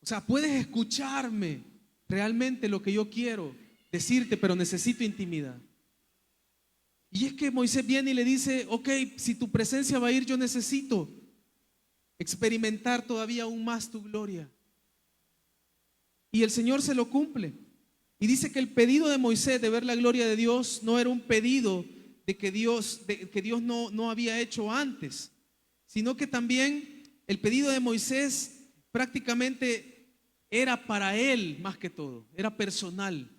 [SPEAKER 1] O sea, puedes escucharme realmente lo que yo quiero decirte, pero necesito intimidad. Y es que Moisés viene y le dice, ok, si tu presencia va a ir, yo necesito experimentar todavía aún más tu gloria. Y el Señor se lo cumple. Y dice que el pedido de Moisés de ver la gloria de Dios no era un pedido de que Dios no había hecho antes, sino que también el pedido de Moisés prácticamente era para él más que todo, era personal.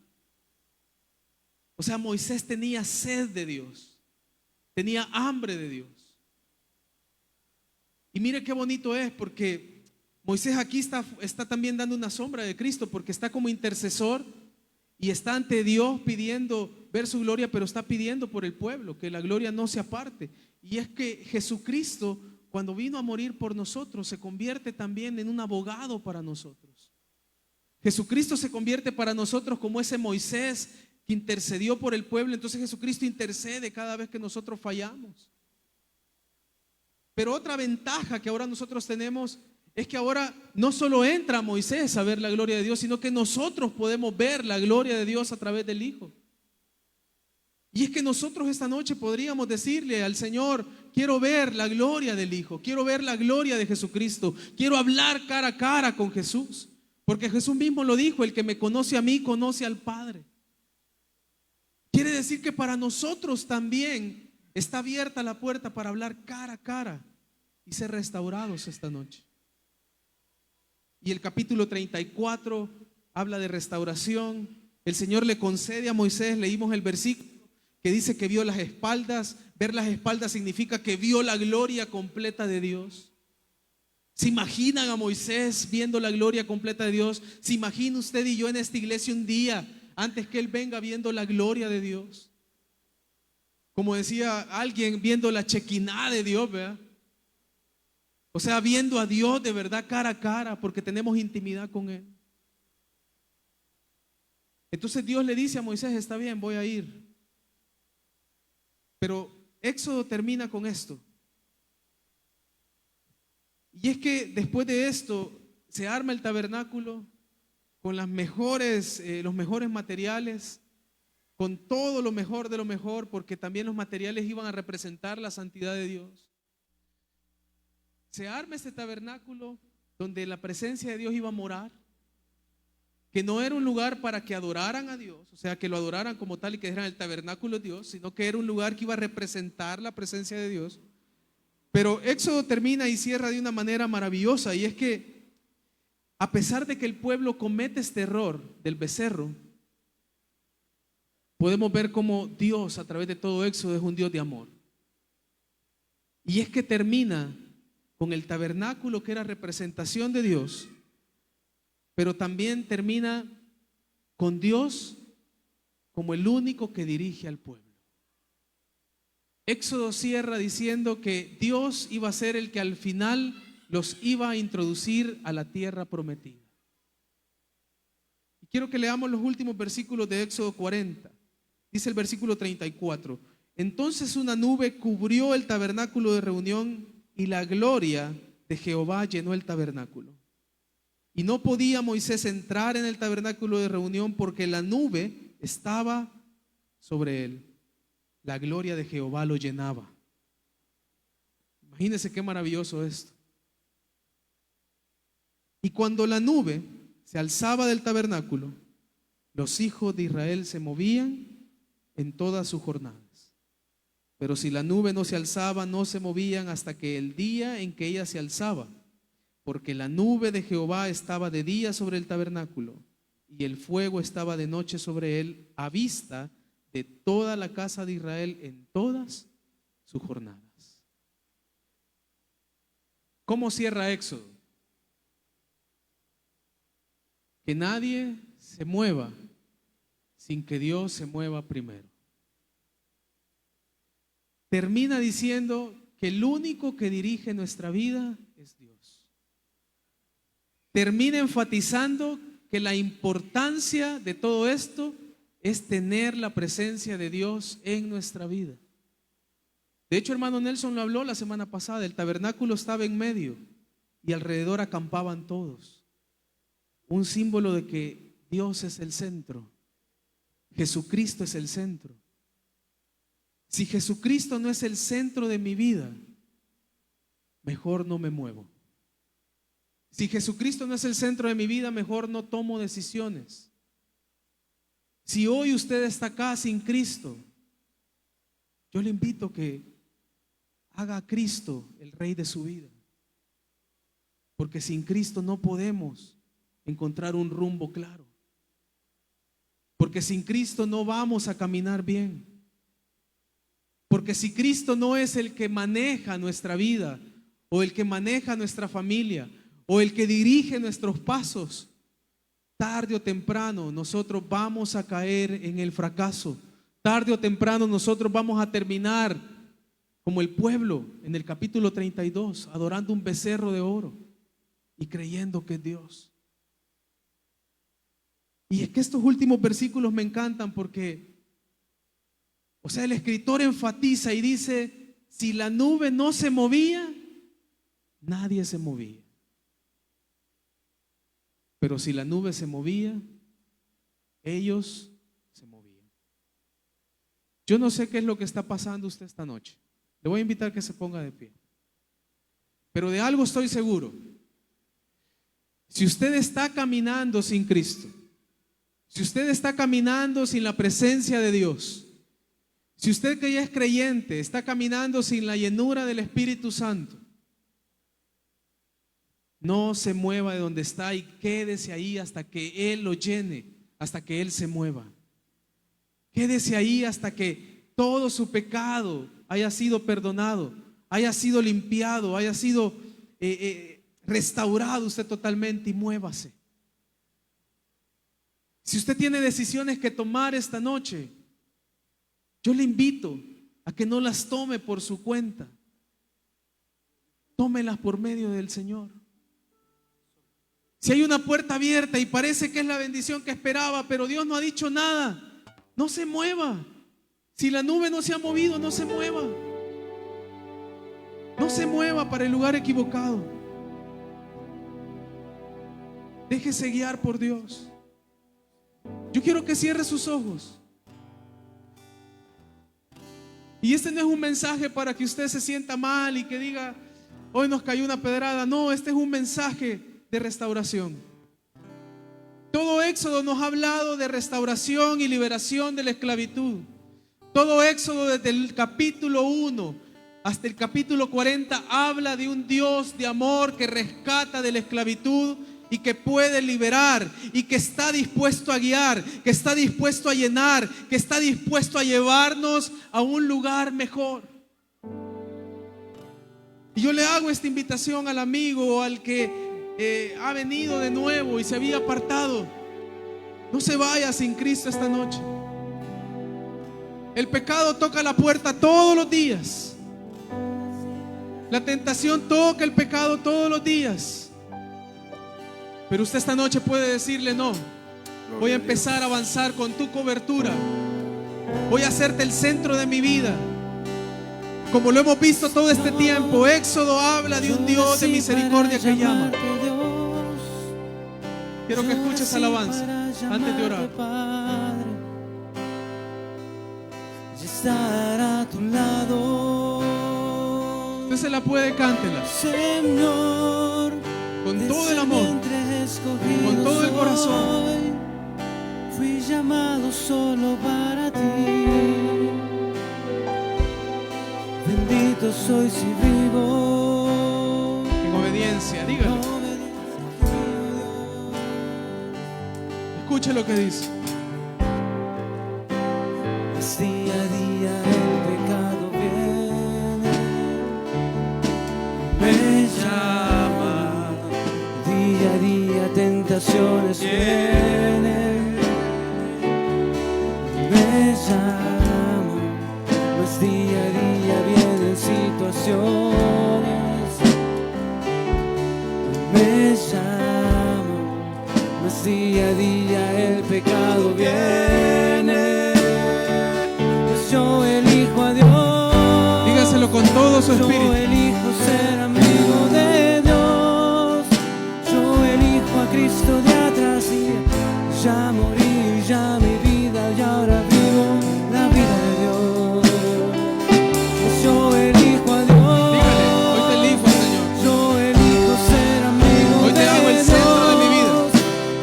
[SPEAKER 1] O sea, Moisés tenía sed de Dios, tenía hambre de Dios. Y mire qué bonito es, porque Moisés aquí está también dando una sombra de Cristo, porque está como intercesor y está ante Dios pidiendo ver su gloria, pero está pidiendo por el pueblo, que la gloria no se aparte. Y es que Jesucristo, cuando vino a morir por nosotros, se convierte también en un abogado para nosotros. Jesucristo se convierte para nosotros como ese Moisés que intercedió por el pueblo. Entonces Jesucristo intercede cada vez que nosotros fallamos. Pero otra ventaja que ahora nosotros tenemos es que ahora no solo entra Moisés a ver la gloria de Dios, sino que nosotros podemos ver la gloria de Dios a través del Hijo. Y es que nosotros esta noche podríamos decirle al Señor, quiero ver la gloria del Hijo, quiero ver la gloria de Jesucristo, quiero hablar cara a cara con Jesús, porque Jesús mismo lo dijo, el que me conoce a mí, conoce al Padre. Quiere decir que para nosotros también está abierta la puerta para hablar cara a cara y ser restaurados esta noche. Y el capítulo 34 habla de restauración. El Señor le concede a Moisés, leímos el versículo que dice que vio las espaldas. Ver las espaldas significa que vio la gloria completa de Dios. ¿Se imaginan a Moisés viendo la gloria completa de Dios? ¿Se imagina usted y yo en esta iglesia un día antes que Él venga viendo la gloria de Dios? Como decía alguien, viendo la chequiná de Dios, ¿verdad? O sea, viendo a Dios de verdad cara a cara, porque tenemos intimidad con Él. Entonces Dios le dice a Moisés, está bien, voy a ir. Pero Éxodo termina con esto. Y es que después de esto se arma el tabernáculo con los mejores materiales, con todo lo mejor de lo mejor, porque también los materiales iban a representar la santidad de Dios. Se arma este tabernáculo donde la presencia de Dios iba a morar, que no era un lugar para que adoraran a Dios, o sea, que lo adoraran como tal y que dijeran el tabernáculo de Dios, sino que era un lugar que iba a representar la presencia de Dios. Pero Éxodo termina y cierra de una manera maravillosa, y es que a pesar de que el pueblo comete este error del becerro, podemos ver cómo Dios a través de todo Éxodo es un Dios de amor. Y es que termina con el tabernáculo, que era representación de Dios, pero también termina con Dios como el único que dirige al pueblo. Éxodo cierra diciendo que Dios iba a ser el que al final los iba a introducir a la tierra prometida. Y quiero que leamos los últimos versículos de Éxodo 40. Dice el versículo 34: entonces una nube cubrió el tabernáculo de reunión y la gloria de Jehová llenó el tabernáculo. Y no podía Moisés entrar en el tabernáculo de reunión porque la nube estaba sobre él. La gloria de Jehová lo llenaba. Imagínense qué maravilloso esto. Y cuando la nube se alzaba del tabernáculo, Los hijos de Israel se movían en todas sus jornadas. Pero si la nube no se alzaba, no se movían hasta que el día en que ella se alzaba, porque la nube de Jehová estaba de día sobre el tabernáculo y el fuego estaba de noche sobre él, a vista de toda la casa de Israel en todas sus jornadas. ¿Cómo cierra Éxodo? Que nadie se mueva sin que Dios se mueva primero. Termina diciendo que el único que dirige nuestra vida es Dios. Termina enfatizando que la importancia de todo esto es tener la presencia de Dios en nuestra vida. De hecho, hermano Nelson lo habló la semana pasada. El tabernáculo estaba en medio y alrededor acampaban todos. Un símbolo de que Dios es el centro. Jesucristo es el centro. Si Jesucristo no es el centro de mi vida, mejor no me muevo. Si Jesucristo no es el centro de mi vida, mejor no tomo decisiones. Si hoy usted está acá sin Cristo, yo le invito a que haga a Cristo el Rey de su vida. Porque sin Cristo no podemos encontrar un rumbo claro. Porque sin Cristo no vamos a caminar bien. Porque si Cristo no es el que maneja nuestra vida, o el que maneja nuestra familia, o el que dirige nuestros pasos, tarde o temprano nosotros vamos a caer en el fracaso. Tarde o temprano nosotros vamos a terminar como el pueblo en el capítulo 32, adorando un becerro de oro y creyendo que es Dios. Y es que estos últimos versículos me encantan porque, o sea, el escritor enfatiza y dice, si la nube no se movía, nadie se movía. Pero si la nube se movía, ellos se movían. Yo no sé qué es lo que está pasando usted esta noche. Le voy a invitar a que se ponga de pie. Pero de algo estoy seguro. Si usted está caminando sin Cristo, si usted está caminando sin la presencia de Dios, si usted que ya es creyente está caminando sin la llenura del Espíritu Santo, no se mueva de donde está y quédese ahí hasta que Él lo llene, hasta que Él se mueva. Quédese ahí hasta que todo su pecado haya sido perdonado, haya sido limpiado, haya sido restaurado usted totalmente, y muévase. Si usted tiene decisiones que tomar esta noche, yo le invito a que no las tome por su cuenta. Tómelas por medio del Señor. Si hay una puerta abierta y parece que es la bendición que esperaba, pero Dios no ha dicho nada, no se mueva. Si la nube no se ha movido, no se mueva. No se mueva para el lugar equivocado. Déjese guiar por Dios. Yo quiero que cierre sus ojos. Y este no es un mensaje para que usted se sienta mal y que diga, hoy nos cayó una pedrada. No, este es un mensaje de restauración. Todo Éxodo nos ha hablado de restauración y liberación de la esclavitud. Todo Éxodo desde el capítulo 1 hasta el capítulo 40 habla de un Dios de amor que rescata de la esclavitud y que puede liberar, y que está dispuesto a guiar, que está dispuesto a llenar, que está dispuesto a llevarnos a un lugar mejor. Y yo le hago esta invitación al amigo o al que ha venido de nuevo y se había apartado. No se vaya sin Cristo esta noche. El pecado toca la puerta todos los días. La tentación toca el pecado todos los días. Pero usted esta noche puede decirle: no, voy a empezar a avanzar con tu cobertura. Voy a hacerte el centro de mi vida. Como lo hemos visto todo este tiempo, Éxodo habla de un Dios de misericordia que llama. Quiero que escuches alabanza antes de orar.
[SPEAKER 2] Estar a tu lado.
[SPEAKER 1] Usted se la puede, cántela.
[SPEAKER 2] Señor,
[SPEAKER 1] con todo el amor, con todo el corazón.
[SPEAKER 2] Fui llamado solo para ti. Bendito soy si vivo
[SPEAKER 1] en obediencia. Dígalo. Escuche lo que dice.
[SPEAKER 2] Pues día a día el pecado viene, me llama. Día a día tentaciones vienen, me llama. Pues día a día vienen situaciones, me llama. Pues día a día el pecado viene, pues yo elijo a Dios.
[SPEAKER 1] Dígaselo con todo su espíritu.
[SPEAKER 2] Yo elijo ser amigo de Dios. Yo elijo a Cristo de atrás y ya morí, ya mi vida y ahora vivo la vida de Dios. Pues yo elijo a Dios.
[SPEAKER 1] Dígale, hoy te elijo, Señor.
[SPEAKER 2] Yo elijo ser amigo
[SPEAKER 1] Hoy te
[SPEAKER 2] de
[SPEAKER 1] hago el
[SPEAKER 2] Dios.
[SPEAKER 1] centro de mi vida.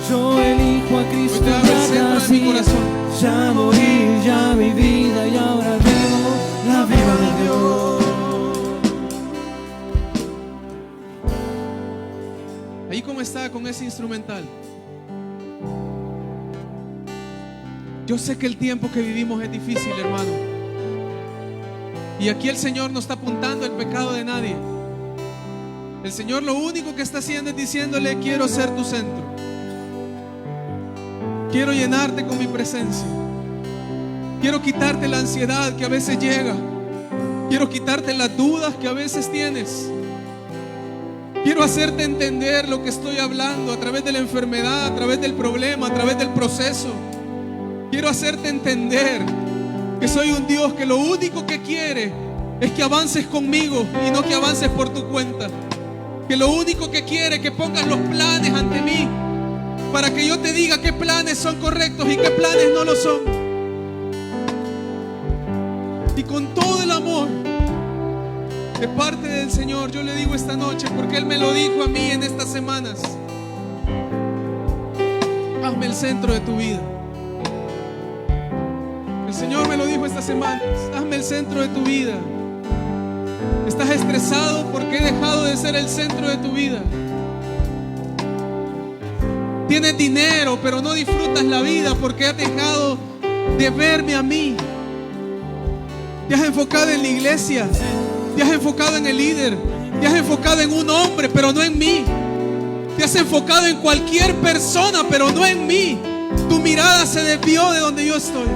[SPEAKER 2] Yo elijo a Cristo
[SPEAKER 1] Hoy te hago el centro de mi corazón.
[SPEAKER 2] ya morí, ya mi vida y ahora vivo la vida de Dios.
[SPEAKER 1] Ahí como está con ese instrumental. Yo sé que el tiempo que vivimos es difícil, hermano. Y aquí el Señor no está apuntando el pecado de nadie. El Señor lo único que está haciendo es diciéndole: quiero ser tu centro. Quiero llenarte con mi presencia. Quiero quitarte la ansiedad que a veces llega. Quiero quitarte las dudas que a veces tienes. Quiero hacerte entender lo que estoy hablando a través de la enfermedad, a través del problema, a través del proceso. Quiero hacerte entender que soy un Dios que lo único que quiere es que avances conmigo y no que avances por tu cuenta. Que lo único que quiere es que pongas los planes ante mí, para que yo te diga qué planes son correctos y qué planes no lo son. Y con todo el amor de parte del Señor, yo le digo esta noche, porque Él me lo dijo a mí en estas semanas: hazme el centro de tu vida. El Señor me lo dijo estas semanas: hazme el centro de tu vida. Estás estresado porque he dejado de ser el centro de tu vida. Tienes dinero, pero no disfrutas la vida porque has dejado de verme a mí. Te has enfocado en la iglesia, te has enfocado en el líder, te has enfocado en un hombre, pero no en mí. Te has enfocado en cualquier persona, pero no en mí. Tu mirada se desvió de donde yo estoy.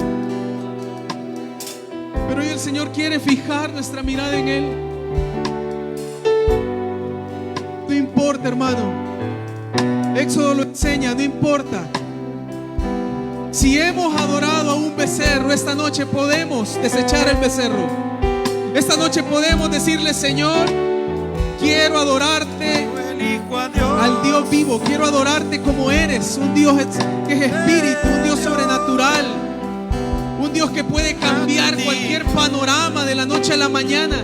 [SPEAKER 1] Pero hoy el Señor quiere fijar nuestra mirada en Él. No importa, hermano. Éxodo lo enseña, no importa. Si hemos adorado a un becerro, esta noche podemos desechar el becerro. Esta noche podemos decirle: Señor, quiero adorarte al Dios vivo. Quiero adorarte como eres, un Dios que es espíritu, un Dios sobrenatural, un Dios que puede cambiar cualquier panorama de la noche a la mañana,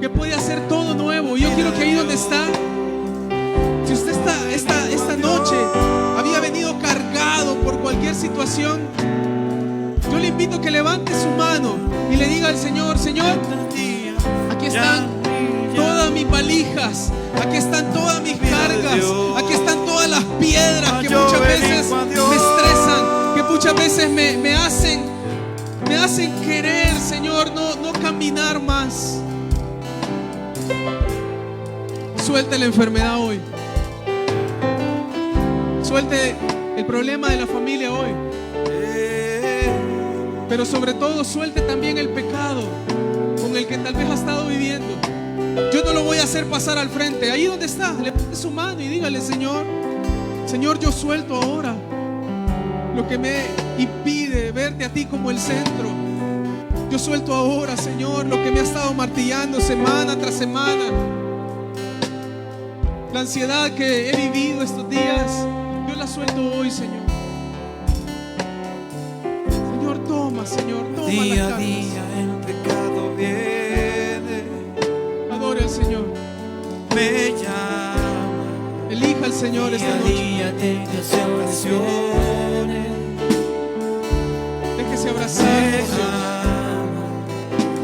[SPEAKER 1] que puede hacer todo nuevo. Yo quiero que ahí donde está, si usted esta noche había venido cargado por cualquier situación, yo le invito a que levante su mano y le diga al Señor: Señor, aquí están todas mis valijas, aquí están todas mis cargas, aquí están todas las piedras que muchas veces me estresan, que muchas veces me hacen querer, Señor, no caminar más. Suelte la enfermedad hoy. Suelte el problema de la familia hoy. Pero sobre todo suelte también el pecado con el que tal vez ha estado viviendo. Yo no lo voy a hacer pasar al frente. Ahí donde está, levante su mano y dígale: Señor, yo suelto ahora lo que me impide verte a ti como el centro. Yo suelto ahora, Señor, lo que me ha estado martillando semana tras semana. La ansiedad que he vivido estos días, yo la suelto hoy, Señor. Señor, toma
[SPEAKER 2] Día
[SPEAKER 1] las
[SPEAKER 2] a
[SPEAKER 1] cargas.
[SPEAKER 2] día el pecado viene,
[SPEAKER 1] Adore al Señor.
[SPEAKER 2] me llama.
[SPEAKER 1] Elija al Señor esta
[SPEAKER 2] Día a
[SPEAKER 1] noche.
[SPEAKER 2] día tentaciones vienen,
[SPEAKER 1] abrazar,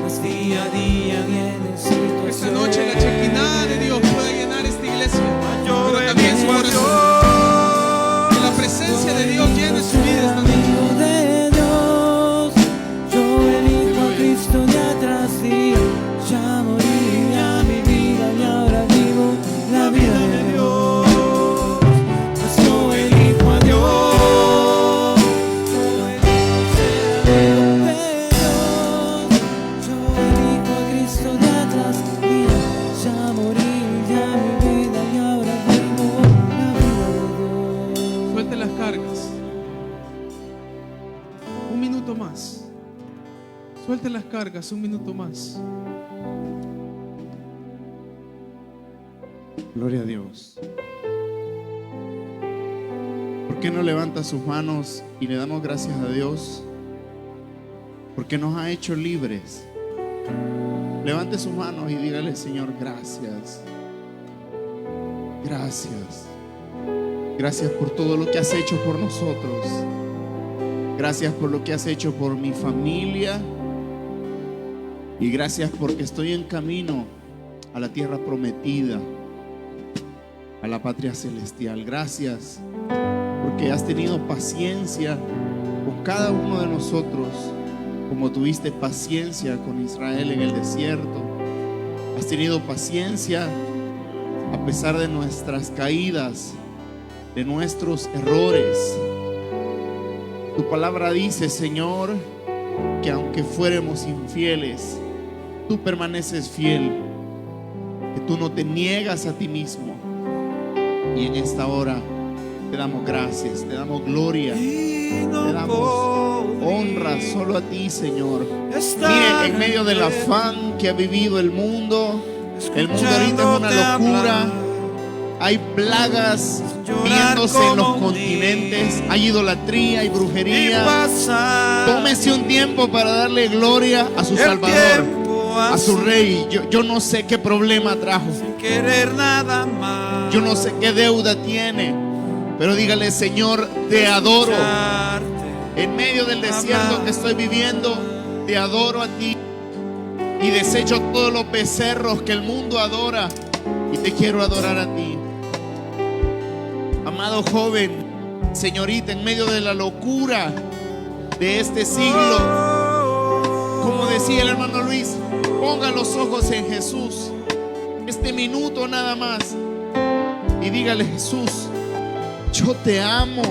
[SPEAKER 2] más día a día vienen situaciones.
[SPEAKER 1] esta noche la Shekinah de Dios pueda llenar esta iglesia, pero también su
[SPEAKER 2] vengo a
[SPEAKER 1] corazón. Que la presencia de Dios llene su vida esta noche.
[SPEAKER 2] Amigo de Dios, yo elijo a Cristo día tras día. Ya morí a mi vida y ahora vivo la vida de Dios. Pues yo elijo a Dios, yo elijo ser amigo de Dios. Yo elijo a Cristo día tras día. Ya morí a mi vida y ahora vivo la vida de Dios.
[SPEAKER 1] Suelte las cargas. Un minuto más. Suelte las cargas, un minuto más.
[SPEAKER 3] Gloria a Dios. ¿Por qué no levanta sus manos y le damos gracias a Dios? Porque nos ha hecho libres. Levante sus manos y dígale: Señor, gracias. Gracias. Gracias por todo lo que has hecho por nosotros. Gracias por lo que has hecho por mi familia. Y gracias porque estoy en camino a la tierra prometida, a la patria celestial. Gracias porque has tenido paciencia con cada uno de nosotros, como tuviste paciencia con Israel en el desierto. Has tenido paciencia a pesar de nuestras caídas, de nuestros errores. Tu palabra dice, Señor, que aunque fuéramos infieles, tú permaneces fiel, que tú no te niegas a ti mismo. Y en esta hora te damos gracias, te damos gloria, te damos honra solo a ti, Señor. Mire, en medio del afán que ha vivido el mundo ahorita es una locura. Hay plagas viéndose en los continentes, hay idolatría, hay brujería. Tómese un tiempo para darle gloria a su Salvador, a su Rey. Yo no sé qué problema trajo, yo no sé qué deuda tiene, pero dígale: Señor, te adoro. En medio del desierto que estoy viviendo, te adoro a ti y desecho todos los becerros que el mundo adora y te quiero adorar a ti. Amado joven, señorita, en medio de la locura de este siglo, como decía el hermano Luis, ponga los ojos en Jesús, este minuto nada más, y dígale: Jesús, yo te amo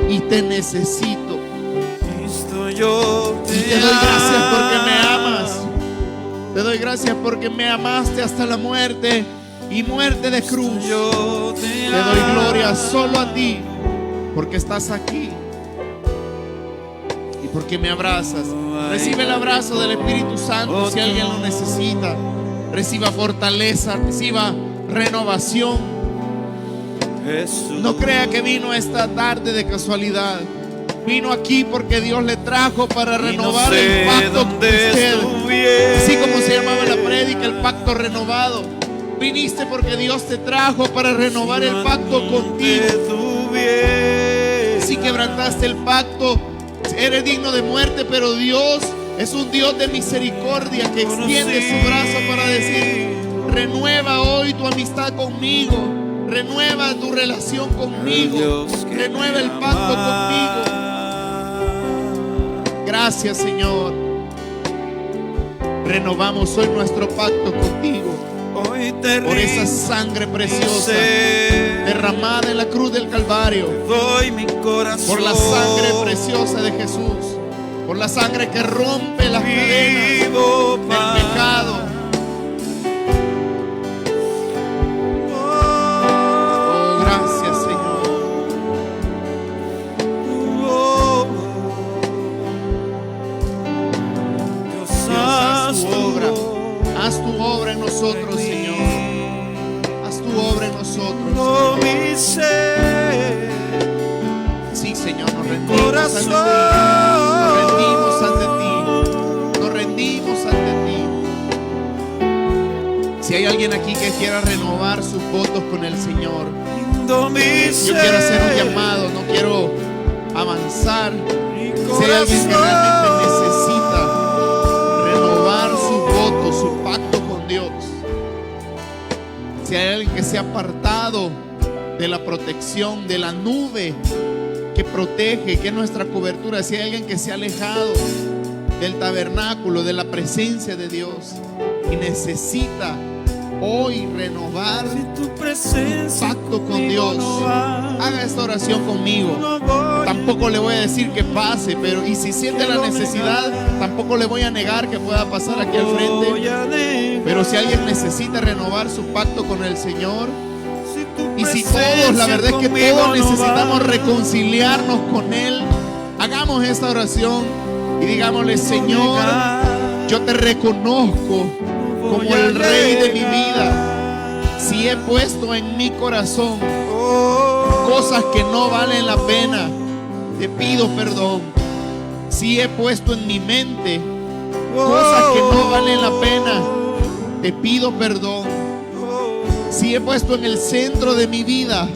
[SPEAKER 3] y te necesito. Y te doy gracias porque me amas. Te doy gracias porque me amaste hasta la muerte y muerte de cruz. Te doy gloria solo a ti porque estás aquí y porque me abrazas. Recibe el abrazo del Espíritu Santo si alguien lo necesita. Reciba fortaleza, reciba renovación. No crea que vino esta tarde de casualidad. Vino aquí porque Dios le trajo para renovar el pacto con usted. Así como se llamaba la prédica, el pacto renovado. Viniste porque Dios te trajo para renovar el pacto contigo. Si quebrantaste el pacto, eres digno de muerte, pero Dios es un Dios de misericordia que extiende su brazo para decir: renueva hoy tu amistad conmigo, renueva tu relación conmigo, renueva el pacto conmigo. Gracias, Señor. Renovamos hoy nuestro pacto contigo por esa sangre preciosa derramada en la cruz del Calvario, por la sangre preciosa de Jesús, por la sangre que rompe las cadenas del pecado. Oh, gracias, Señor. Haz tu obra en nosotros, Señor. Haz tu obra en nosotros, Señor. Sí, Señor, nos rendimos ante ti. Nos rendimos ante ti. Nos rendimos ante ti. Si hay alguien aquí que quiera renovar sus votos con el Señor, yo quiero hacer un llamado, no quiero avanzar Si hay alguien que realmente necesita renovar su voto, su pacto con Dios, si hay alguien que se ha apartado de la protección, de la nube que protege, que es nuestra cobertura, si hay alguien que se ha alejado del tabernáculo, de la presencia de Dios y necesita hoy renovar
[SPEAKER 2] Tu presencia
[SPEAKER 3] pacto con Dios, haga esta oración conmigo. Tampoco le voy a decir que pase, pero y si siente la necesidad, tampoco le voy a negar que pueda pasar aquí al frente. Pero si alguien necesita renovar su pacto con el Señor, y si todos, la verdad es que todos necesitamos reconciliarnos con Él, hagamos esta oración y digámosle: Señor, yo te reconozco como el Rey de mi vida. Si he puesto en mi corazón cosas que no valen la pena, te pido perdón. Si he puesto en mi mente cosas que no valen la pena, te pido perdón. Si he puesto en el centro de mi vida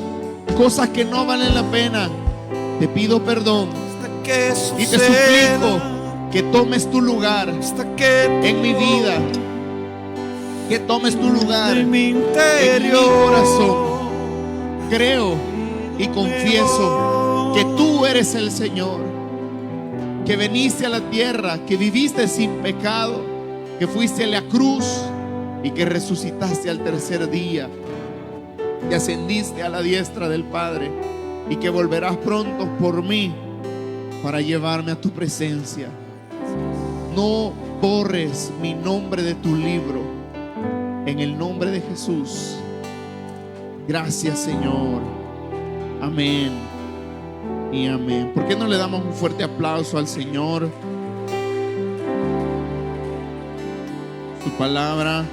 [SPEAKER 3] cosas que no valen la pena, te pido perdón. Y te suplico que tomes tu lugar en mi vida, que tomes tu lugar en mi corazón. Creo y confieso que tú eres el Señor, que viniste a la tierra, que viviste sin pecado, que fuiste a la cruz y que resucitaste al tercer día, que ascendiste a la diestra del Padre y que volverás pronto por mí para llevarme a tu presencia. No borres mi nombre de tu libro, en el nombre de Jesús. Gracias, Señor. Amén y amén. ¿Por qué no le damos un fuerte aplauso al Señor? Su palabra